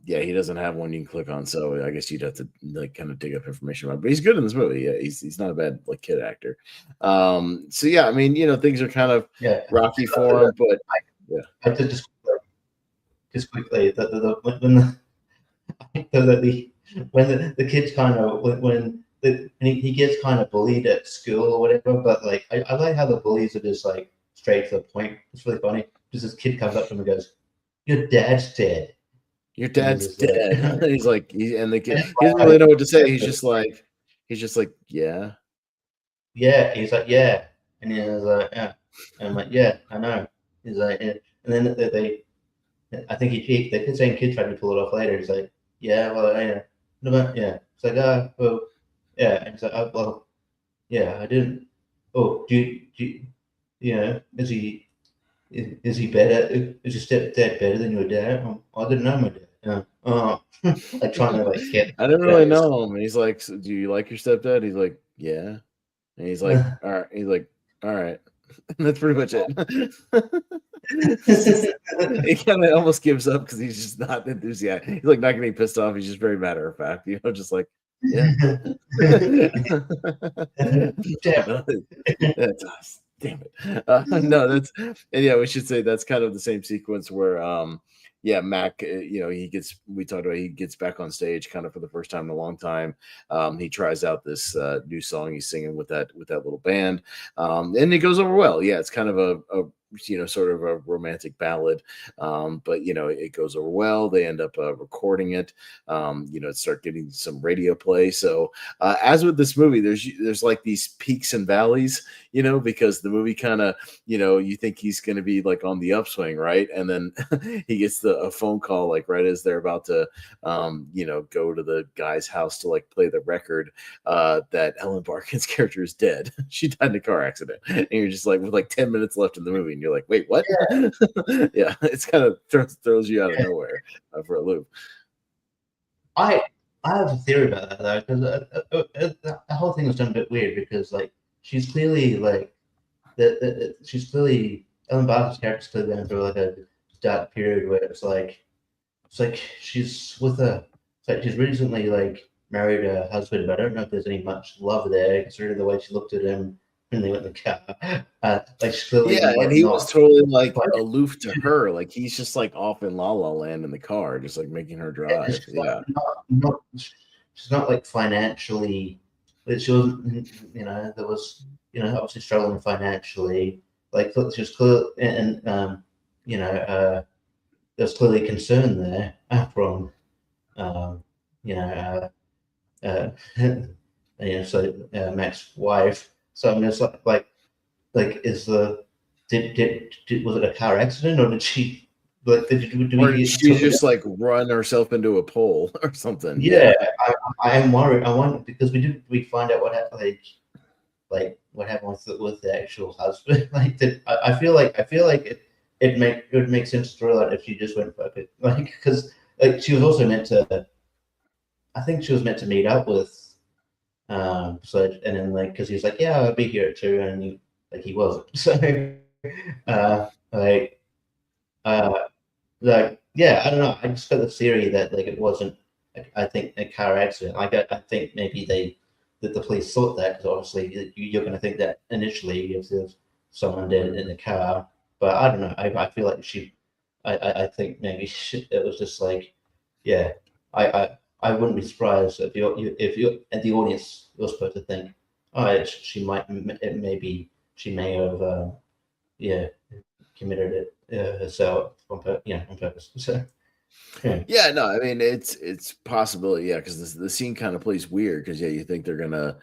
yeah, he doesn't have one you can click on. So I guess you'd have to like kind of dig up information about it. But he's good in this movie. Yeah, he's not a bad like kid actor. So yeah, I mean, things are kind of rocky for him, but yeah. I did just quickly when the kids kind of he gets kind of bullied at school or whatever, but like I like how the bullies are just like straight to the point. It's really funny. Just this kid comes up to him and goes, "Your dad's dead." Your dad's dead. He's like, and the kid, he doesn't really know what to say. He's just like, yeah. Yeah, he's like, yeah, and he was like, yeah, and I'm like, yeah, I know. He's like, yeah. And then I think the same kid tried to pull it off later. He's like, yeah, well, yeah, yeah. It's like, well, yeah. And he's like, oh, well, yeah, I didn't. Oh, is he better? Is your stepdad better than your dad? Oh, I didn't know my dad. Yeah. Oh, like trying to like get. I didn't really know him. And he's like, so, do you like your stepdad? He's like, yeah. And he's like, all right. He's like, all right. And that's pretty much it. He kind of almost gives up because he's just not enthusiastic. He's like not getting pissed off. He's just very matter of fact, just like, yeah. That's us. Damn it. No, that's, and yeah, we should say that's kind of the same sequence where Mac, he gets back on stage kind of for the first time in a long time. He tries out this new song he's singing with that little band, and it goes over well. Yeah, it's kind of a sort of a romantic ballad, but it goes over well. They end up recording it, start getting some radio play. So as with this movie, there's like these peaks and valleys, because the movie kind of, you think he's going to be like on the upswing, right? And then he gets a phone call like right as they're about to go to the guy's house to like play the record, that Ellen Barkin's character is dead. She died in a car accident, and you're just like, with like 10 minutes left in the movie, and you're like, wait, what? Yeah, it's kind of throws you out of nowhere for a loop. I have a theory about that though, because the whole thing was done a bit weird because like she's clearly like Ellen Barker's character's clearly going through like a dark period where it's like she's with she's recently like married a husband, but I don't know if there's any much love there considering the way she looked at him when they went in the car. Clearly, and he was totally like aloof to her. Like he's just like off in La La Land in the car, just like making her drive. Yeah, she's not like financially. She wasn't, there was, obviously struggling financially. Like she was clear, and there's clearly concern there from, Mac's wife. So I'm just like, is was it a car accident or did she? Like, she just like run herself into a pole or something? Yeah, I am worried. I wonder because we find out what happened. Like what happened with the actual husband. I feel like it would make sense to throw out if she just went fuck it. Like because like she was also meant to. I think she was meant to meet up with. And then like because he was like, yeah, I'll be here at 2, and he wasn't. So yeah, I don't know. I just got the theory that like it wasn't. I think a car accident. I think maybe the police thought that because obviously you're going to think that initially if there's someone dead in the car. But I don't know. I feel like I think maybe it was just like, yeah. I wouldn't be surprised if you at the audience you're supposed to think, oh, she may have committed it herself on purpose. So yeah, no, I mean it's possibility, yeah, because the scene kind of plays weird because you think they're gonna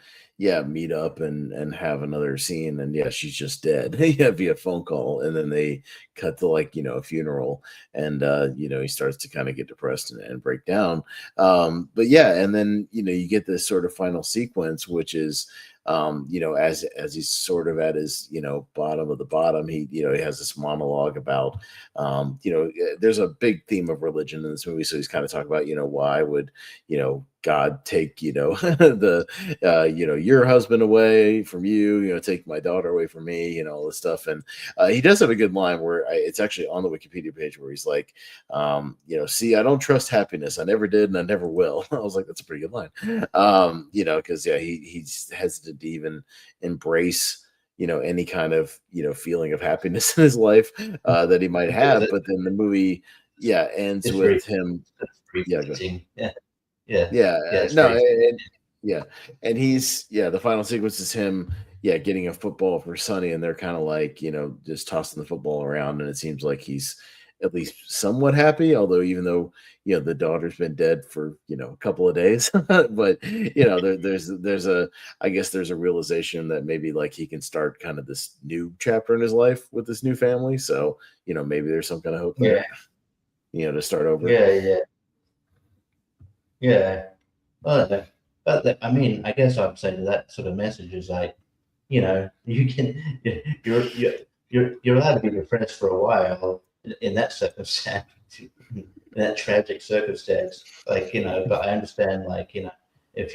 meet up and have another scene, and she's just dead via phone call, and then they cut to like a funeral, and he starts to kind of get depressed and break down, but and then you get this sort of final sequence, which is as he's sort of at his bottom of the bottom, he has this monologue about there's a big theme of religion in this movie, so he's kind of talking about why would God, take, the, your husband away from you, take my daughter away from me, all this stuff. And he does have a good line where it's actually on the Wikipedia page where he's like, see, I don't trust happiness. I never did and I never will. I was like, that's a pretty good line. Because he's hesitant to even embrace any kind of feeling of happiness in his life that he might have. But then the movie ends with him. Yeah, and he's the final sequence is him getting a football for Sonny, and they're kind of like just tossing the football around, and it seems like he's at least somewhat happy, although even though the daughter's been dead for a couple of days. But there's a I guess there's a realization that maybe like he can start kind of this new chapter in his life with this new family, so maybe there's some kind of hope there, to start over. But I mean, I guess I'd say that sort of message is like, you can you're allowed to be depressed for a while in that circumstance, in that tragic circumstance, like But I understand, like if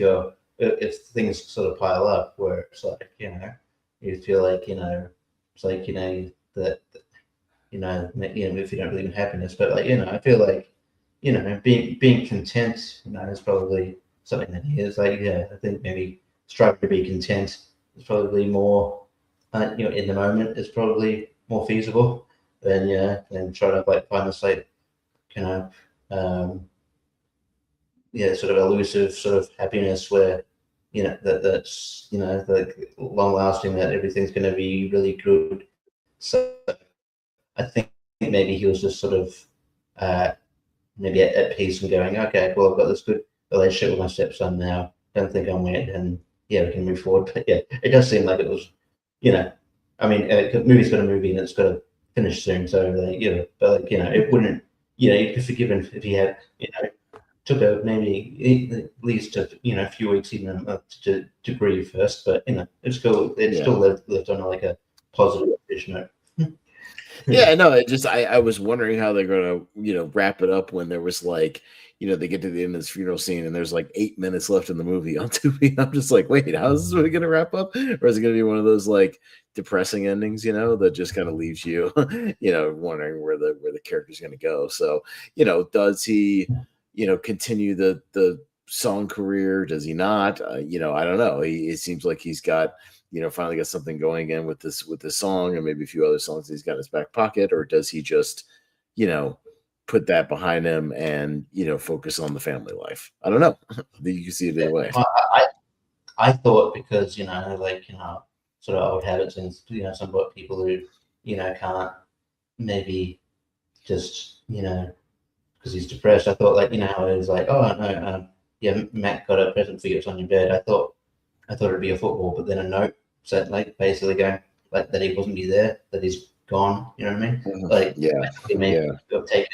things sort of pile up where it's like you feel like it's like that if you don't believe in happiness, but like I feel like being content is probably something that he is like. I think maybe striving to be content is probably more in the moment is probably more feasible than try to like find this like sort of elusive sort of happiness where that's like long lasting, that everything's going to be really good. So I think maybe he was just sort of maybe at peace and going, okay, well, I've got this good relationship with my stepson now. Don't think I'm weird, and we can move forward. But it does seem like it was, I mean, movie's got a movie and it's got to finish soon. So but like it wouldn't, you'd be forgiven if he had, took maybe at least a few weeks, even a month to grieve first. But it's still lived on like a positive note. No, I was wondering how they're gonna wrap it up when there was like they get to the end of this funeral scene and there's like 8 minutes left in the movie on TV. I'm just like, wait, how is this really gonna wrap up? Or is it gonna be one of those like depressing endings, that just kind of leaves you wondering where the character's gonna go. So does he continue the song career? Does he not? I don't know. It seems like he's got finally got something going again with this song and maybe a few other songs he's got in his back pocket, or does he just put that behind him and focus on the family life? I don't know. You can see it either way. I thought because sort of old habits and some people who can't maybe just because he's depressed. I thought like how it was like, oh no, Matt got a present for you, it's on your bed. I thought it'd be a football, but then a note said like basically going like that he wasn't be there, that he's gone. You know what I mean? Like take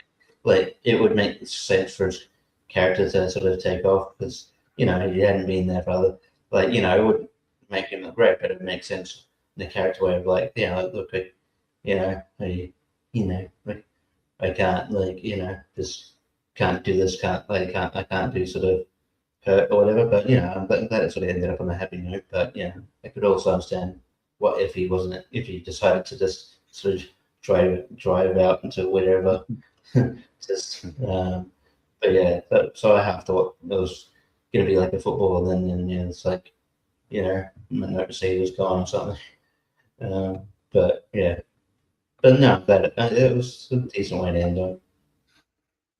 like it would make sense for his character to sort of take off because he hadn't been there for other it would make him look great, but it would make sense in the character way of like look like I can't just can't do this, I can't do sort of hurt or whatever, but I'm glad it sort of ended up on a happy note. But I could also understand what if he decided to just sort of drive out into whatever. So I have thought it was gonna be like a football, and then it's like my note to say he was gone or something. But no, that it was a decent way to end on.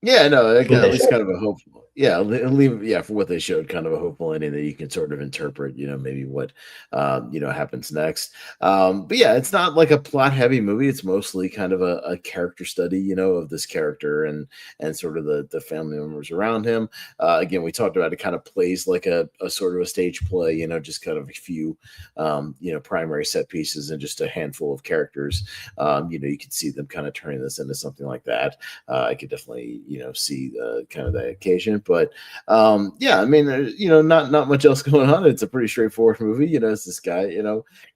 At least kind of a hopeful. For what they showed, kind of a hopeful ending that you can sort of interpret, maybe what happens next. But it's not like a plot heavy movie. It's mostly kind of a character study, of this character and sort of the family members around him. Again, we talked about it kind of plays like a sort of a stage play, just kind of a few primary set pieces and just a handful of characters. You could see them kind of turning this into something like that. I could definitely see kind of the occasion. But I mean, not much else going on. It's a pretty straightforward movie. It's this guy,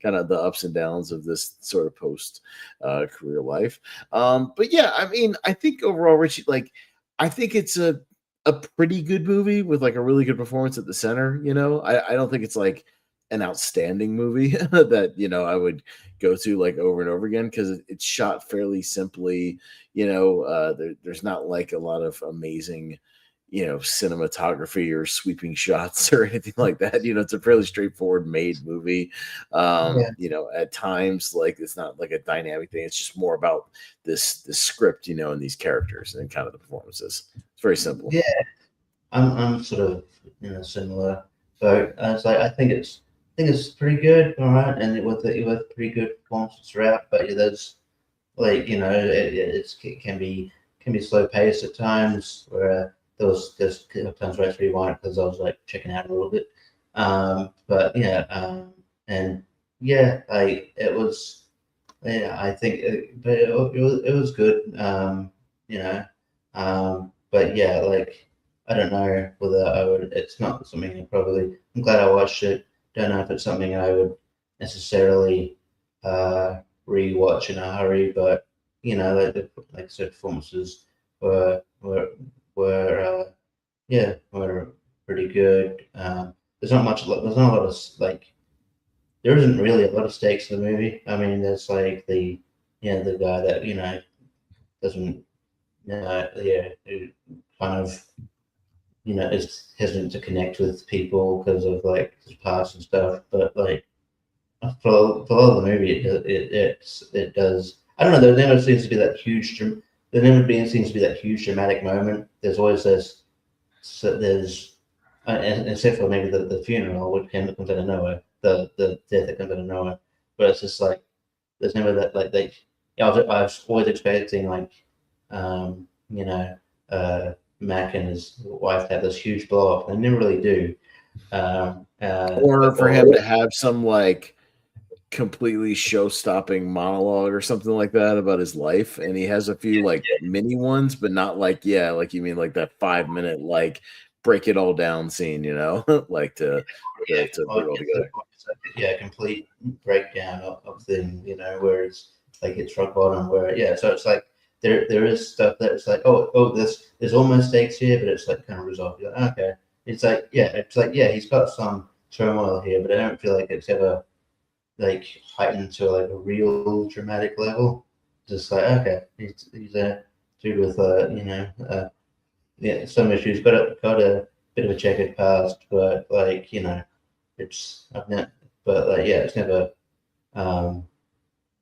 kind of the ups and downs of this sort of post career life. But I mean, I think overall, Richie, like, I think it's a a pretty good movie with like a really good performance at the center. I don't think it's like an outstanding movie that I would go to like over and over again, because it's shot fairly simply. There's not like a lot of amazing cinematography or sweeping shots or anything like that. It's a fairly straightforward made movie. At times, like, it's not like a dynamic thing. It's just more about this script, and these characters and kind of the performances. It's very simple. Yeah, I'm sort of in a similar boat. It's like I think it's pretty good, all right, and with pretty good performances throughout. But there's like it can be slow paced at times, where there's times where I actually rewind because I was like checking out a little bit. But yeah, and yeah, it was. Yeah, I think, but it was good. But yeah, like I don't know whether I would. It's not something I probably. I'm glad I watched it. Don't know if it's something I would necessarily rewatch in a hurry. But like I said, performances were were pretty good. There's not much. There's not a lot of like. There isn't really a lot of stakes in the movie. I mean, there's like the guy that doesn't who kind of is hesitant to connect with people because of like his past and stuff. But like for a lot of the movie, it does. I don't know. There never seems to be that huge. There never seems to be that huge dramatic moment. There's always this. So there's, and except for maybe the funeral, which comes out of nowhere, the death that comes out of nowhere. But it's just like there's never that like they. I was always expecting like, Mac and his wife to have this huge blow up. They never really do. Or for him to have some like completely show-stopping monologue or something like that about his life, and he has a few like mini ones, but not like like you mean like that 5-minute like break it all down scene, like to put it all together. Yeah, complete breakdown of thing, where it's like it's rock bottom. So it's like there is stuff that it's like there's almost stakes here, but it's like kind of resolved. You're like, okay, it's like he's got some turmoil here, but I don't feel like it's ever like heightened to like a real dramatic level. Just like, okay, he's a dude with some issues, got a bit of a checkered past, but like it's it's never it's an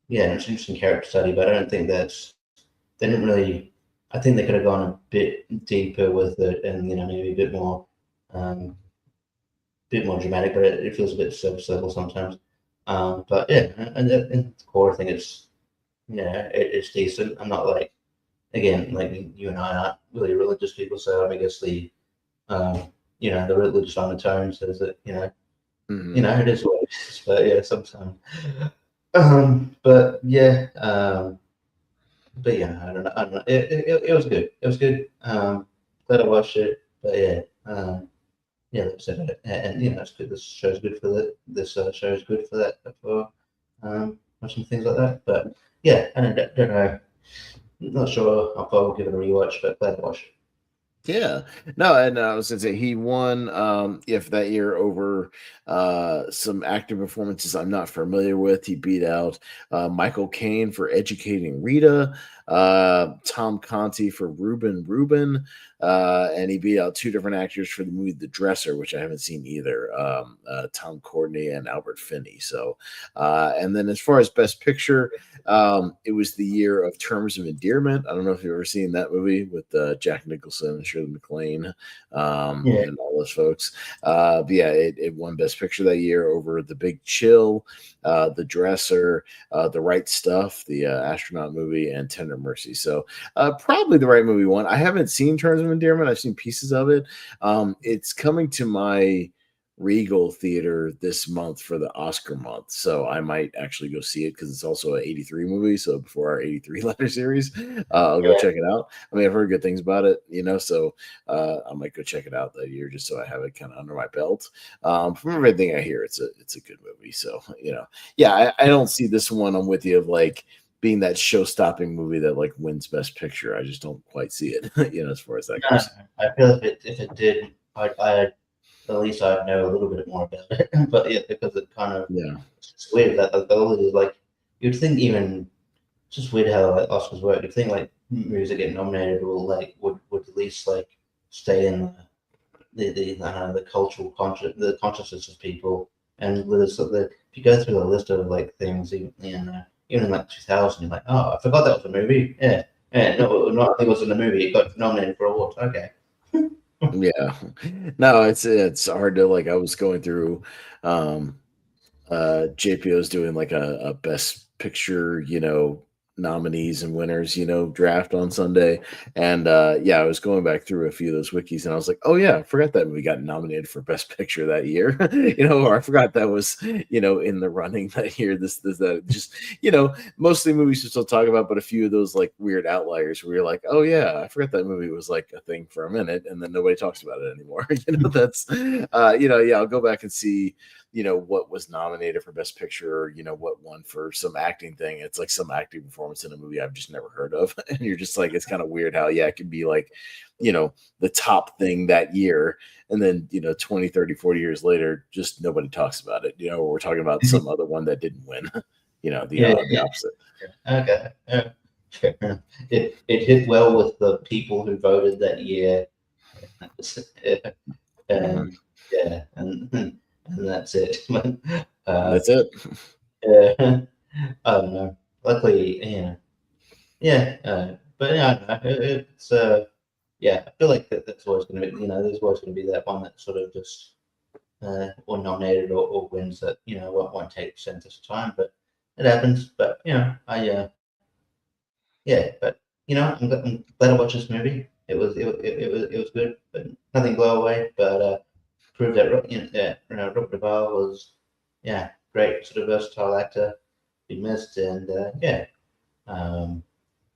interesting character study, but I don't think they didn't really. I think they could have gone a bit deeper with it, and maybe a bit more dramatic, but it feels a bit surface level sometimes. But yeah, and the core thing is, it's decent. I'm not like, again, like you and I aren't really religious people, so I guess the religious undertone says that it is what it is. But yeah, sometimes. But yeah, I don't know. It was good. It was good. Glad I watched it. But yeah. Like I said, and it's good. This show is good for that. This show is good for that, for watching things like that. But yeah, I don't know. Not sure. I'll probably give it a rewatch, but glad to watch. Yeah, no, and I was gonna say he won if that year over some acting performances I'm not familiar with. He beat out Michael Caine for Educating Rita, Tom Conti for Reuben, and he beat out two different actors for the movie The Dresser, which I haven't seen either, Tom Courtenay and Albert Finney. So, and then as far as Best Picture, it was the year of Terms of Endearment. I don't know if you've ever seen that movie with Jack Nicholson and Shirley MacLaine and all those folks. But yeah, it won Best Picture that year over The Big Chill, The Dresser, The Right Stuff, the astronaut movie, and Tender Mercy. So probably the right movie won. I haven't seen Terms of Endearment. I've seen pieces of it. It's coming to my Regal Theater this month for the Oscar month, so I might actually go see it because it's also an 83 movie. So before our 83 letter series, I'll go check it out. I mean, I've heard good things about it, so I might go check it out that year just so I have it kind of under my belt. From everything I hear, it's a good movie. So I don't see this one. I'm with you of like being that show-stopping movie that like wins Best Picture. I just don't quite see it, as far as that No, goes. I feel if it did, I at least I'd know a little bit more about it. But yeah, because it kind of Yeah. it's weird that like you'd think even it's just weird how like Oscars work. You'd think like movies that get nominated will like would at least like stay in the I don't know, the consciousness of people. And with this, if you go through the list of like things, even in like 2000, you're like, oh, I forgot that was a movie. Yeah, no, not I think it was in the movie. It got nominated for awards. Okay. Yeah. No, it's hard to like. I was going through JPO's doing like a best picture, nominees and winners, draft on Sunday. And I was going back through a few of those wikis and I was like, oh yeah, I forgot that movie got nominated for best picture that year. Or I forgot that was, in the running that year. That just, mostly movies we still talk about, but a few of those like weird outliers where you're like, oh yeah, I forgot that movie was like a thing for a minute and then nobody talks about it anymore. That's I'll go back and see what was nominated for best picture, or what won for some acting thing. It's like some acting performance in a movie I've just never heard of, and you're just like, it's kind of weird how it can be like the top thing that year, and then 20, 30, 40 years later just nobody talks about it, or we're talking about some other one that didn't win. The opposite. Okay. It hit well with the people who voted that year. And and that's it. That's it. I don't know. Luckily, but yeah, it's I feel like that's always going to be, there's always going to be that one that sort of just or nominated or wins that won't take center time, but it happens. But but I'm glad I watched this movie. It was good, but nothing blow away. But proved that Robert Duvall was great, sort of versatile actor. Be missed, and like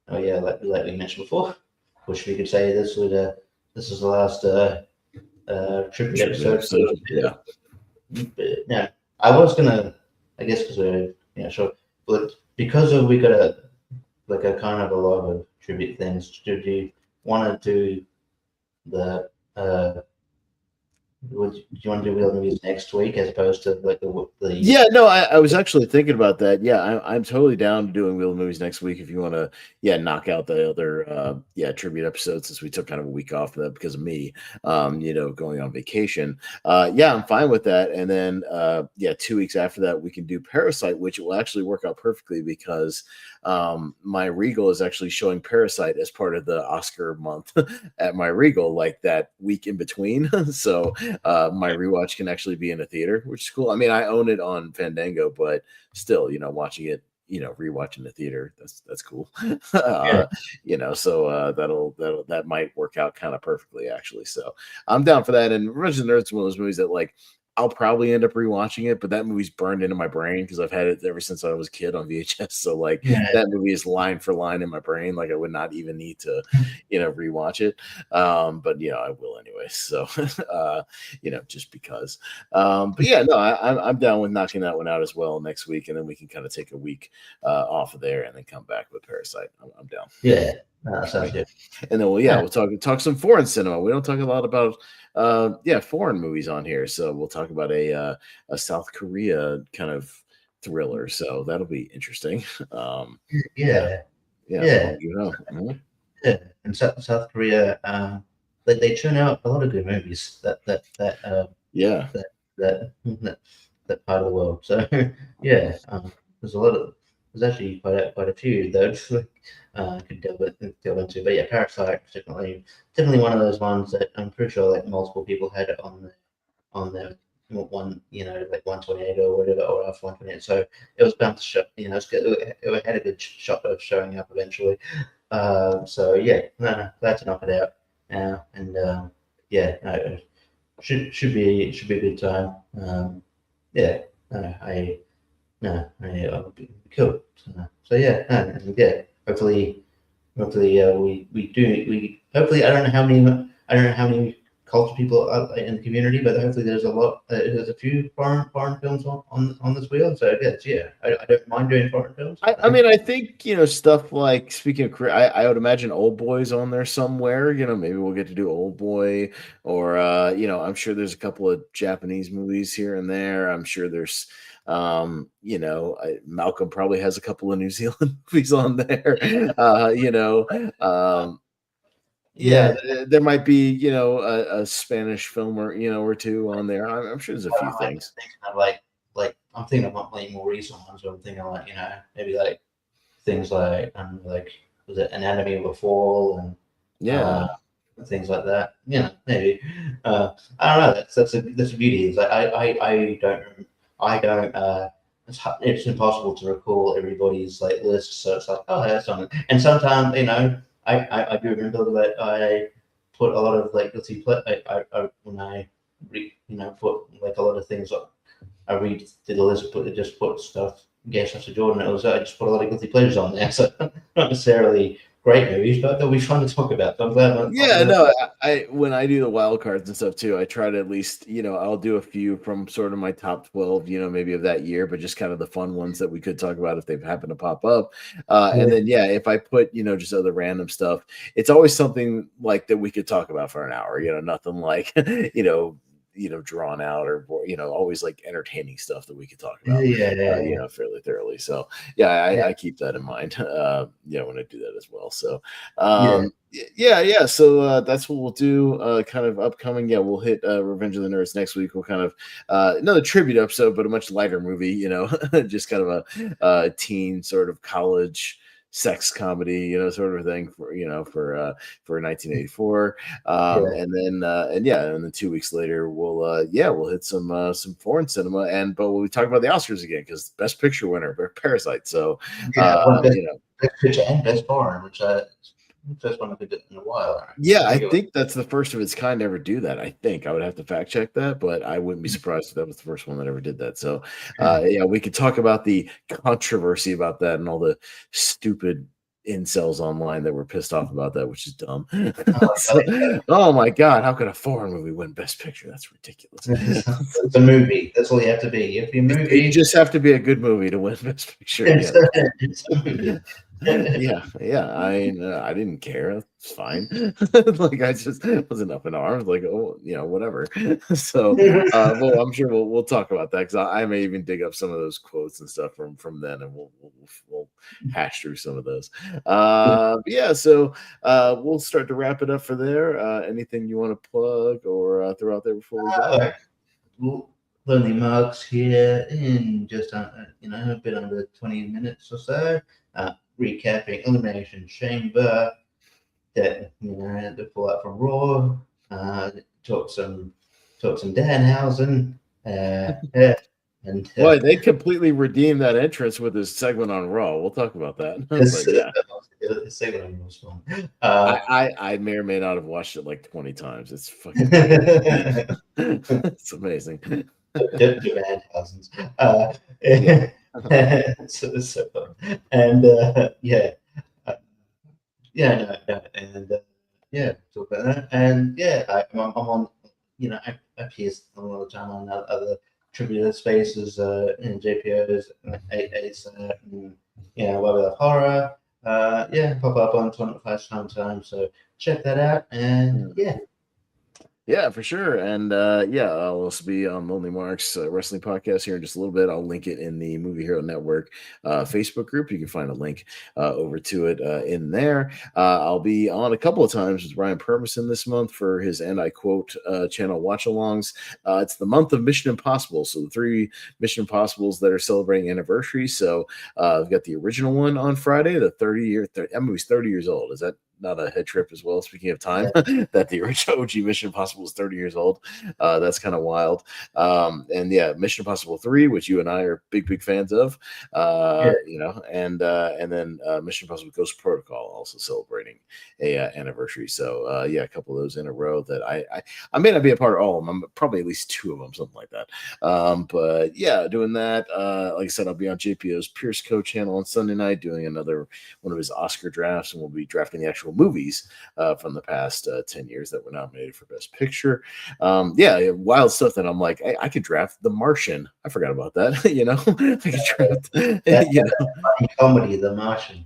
we mentioned before, wish we could say this was the last tribute episode. Yeah. But, I was gonna, I guess, because we're sure, but because we got a kind of a lot of tribute things. Do you want to do the do you want to do Wheel Movies next week as opposed to like the Yeah, no, I was actually thinking about that. Yeah, I'm totally down to doing Wheel Movies next week if you want to knock out the other tribute episodes, since we took kind of a week off of that because of me going on vacation. I'm fine with that. And then 2 weeks after that we can do Parasite, which will actually work out perfectly because my Regal is actually showing Parasite as part of the Oscar month at my Regal, like that week in between. So my rewatch can actually be in a theater, which is cool. I mean, I own it on Fandango, but still, watching it, rewatching the theater, that's cool. So that might work out kind of perfectly, actually. So I'm down for that. And Revenge of the Nerds is one of those movies that like I'll probably end up rewatching it, but that movie's burned into my brain because I've had it ever since I was a kid on VHS. So like that movie is line for line in my brain. Like I would not even need to, rewatch it. But I will anyway. So just because. I'm down with knocking that one out as well next week, and then we can kind of take a week off of there and then come back with Parasite. I'm down. Yeah, sounds good. And then we'll talk some foreign cinema. We don't talk a lot about foreign movies on here, so we'll talk about a South Korea kind of thriller, so that'll be interesting. In South Korea, they churn out a lot of good movies that part of the world. So there's actually quite a few that could delve into. But Parasite is definitely one of those ones that I'm pretty sure like multiple people had it on their one, like 128 or whatever, or after 128. So it was bound to show, it had a good shot of showing up eventually. Glad to knock it out now, and should be a good time. I'll be cool. Hopefully, hopefully I don't know how many culture people in the community, but hopefully there's a few foreign films on this wheel. So I guess I don't mind doing foreign films. I mean, I think stuff like, speaking of Korea, I would imagine Old Boy's on there somewhere. Maybe we'll get to do Old Boy, or I'm sure there's a couple of Japanese movies here and there. I'm sure there's Malcolm probably has a couple of New Zealand movies on there. There might be a Spanish film or two on there. I'm sure there's a few things. I'm thinking about like more recent ones. But I'm thinking like maybe like things like was it Anatomy of a Fall and things like that. Maybe I don't know. That's the beauty. Is like I don't. It's impossible to recall everybody's like list. So it's like, oh, that's something. And sometimes I do remember that I put a lot of like guilty when I put like a lot of things up. I redid the list, put stuff, gave stuff to Jordan. I just put a lot of guilty pleasures on there, so not necessarily great movies, but they'll be fun to talk about. So I'm glad. I when I do the wild cards and stuff too, I try to at least I'll do a few from sort of my top 12, maybe of that year, but just kind of the fun ones that we could talk about if they happen to pop up. And then if I put just other random stuff, it's always something like that we could talk about for an hour. Nothing like drawn out or always like entertaining stuff that we could talk about fairly thoroughly. So I keep that in mind when I do that as well. So so that's what we'll do kind of upcoming. We'll hit Revenge of the Nerds next week. We'll kind of another tribute episode, but a much lighter movie, just kind of a teen sort of college sex comedy, sort of thing for 1984. And then 2 weeks later we'll hit some foreign cinema, but we'll talk about the Oscars again because Best Picture winner Parasite. So Best Picture and Best Foreign, which first one I did in a while. I think that's the first of its kind to ever do that. I think I would have to fact check that, but I wouldn't be surprised if that was the first one that ever did that. So we could talk about the controversy about that and all the stupid incels online that were pissed off about that, which is dumb. Oh my god, how could a foreign movie win Best Picture? That's ridiculous. It's a movie. That's all you have to be. If you movie, you just have to be a good movie to win Best Picture. It's a movie. I didn't care. It's fine. Like I just wasn't up in arms. Like, oh, whatever. So, well, I'm sure we'll talk about that because I may even dig up some of those quotes and stuff from then, and we'll hash through some of those. So we'll start to wrap it up for there. Anything you want to plug or throw out there before we go? Lonely Marks here in just a bit under 20 minutes or so. Recapping Elimination Chamber, that the fallout from Raw, talk some Danhausen, and boy, they completely redeemed that entrance with his segment on Raw. We'll talk about that. His segment on Raw was fun. I may or may not have watched it like 20 times. It's fucking it's amazing. Danhausen's. So fun. And talk about that. And I'm on appears all the time on other tribute spaces in JPOs, Ace, Web of Horror. Pop up on 25 time. So check that out. And yeah, for sure. And I'll also be on Lonely Marks Wrestling Podcast here in just a little bit. I'll link it in the Movie Hero Network Facebook group. You can find a link over to it in there. I'll be on a couple of times with Ryan Purmison this month for his And I Quote channel watch-alongs. It's the month of Mission Impossible. So the 3 Mission Impossibles that are celebrating anniversaries. So I've got the original one on Friday, the 30-year. That movie's 30 years old. Is that not a head trip as well? Speaking of time, that the original OG Mission Impossible is 30 years old. That's kind of wild. Mission Impossible 3, which you and I are big fans of. And then Mission Impossible Ghost Protocol also celebrating a anniversary. So a couple of those in a row that I may not be a part of all of them. I'm probably at least 2 of them, something like that. Doing that. Like I said, I'll be on JPO's Pierce Co channel on Sunday night doing another one of his Oscar drafts, and we'll be drafting the actual actual movies from the past 10 years that were nominated for Best Picture. Yeah, wild stuff that I'm like, hey, I could draft The Martian. I forgot about that. You know, I could draft, you know, comedy, The Martian.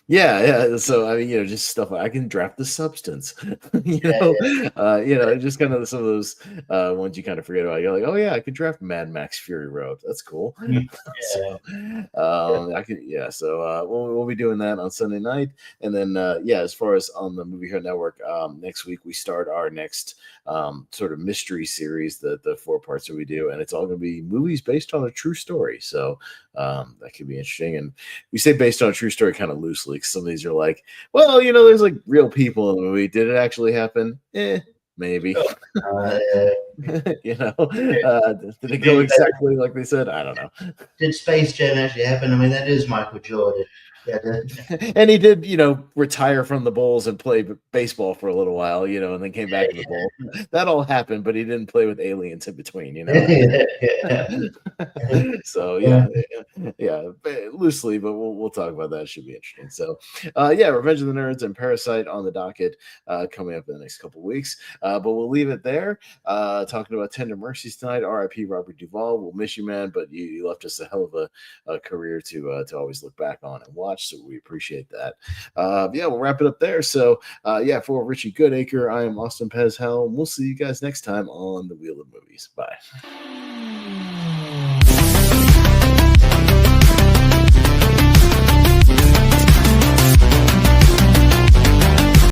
yeah. So I mean, you know, just stuff like I can draft The Substance. You know, just kind of some of those ones you kind of forget about. You're like, oh yeah, I could draft Mad Max Fury Road. That's cool. So, I could, yeah. So we'll be doing that on Sunday night, and then yeah, as far as on the Movie Hut Network, next week we start our next sort of mystery series, the 4 parts that we do, and it's all going to be movies based on a true story. So that could be interesting. And we say based on a true story kind of loosely, because some of these are like, well, you know, there's like real people in the movie. Did it actually happen? Maybe. You know, did it go exactly like they said? I don't know. Did Space Jam actually happen? I mean, that is Michael Jordan. And he did, you know, retire from the Bulls and play baseball for a little while, you know, and then came back to the Bulls. That all happened, but he didn't play with aliens in between, you know. So yeah, loosely, but we'll talk about that. It should be interesting. So yeah, Revenge of the Nerds and Parasite on the docket coming up in the next couple of weeks. But we'll leave it there. Talking about Tender Mercies tonight. R.I.P. Robert Duvall. We'll miss you, man, but you left us a hell of a career to always look back on and watch. So we appreciate that. Yeah, we'll wrap it up there. So yeah, for Richie Goodacre, I am Austin Pez Howell, and we'll see you guys next time on the Wheel of Movies. Bye.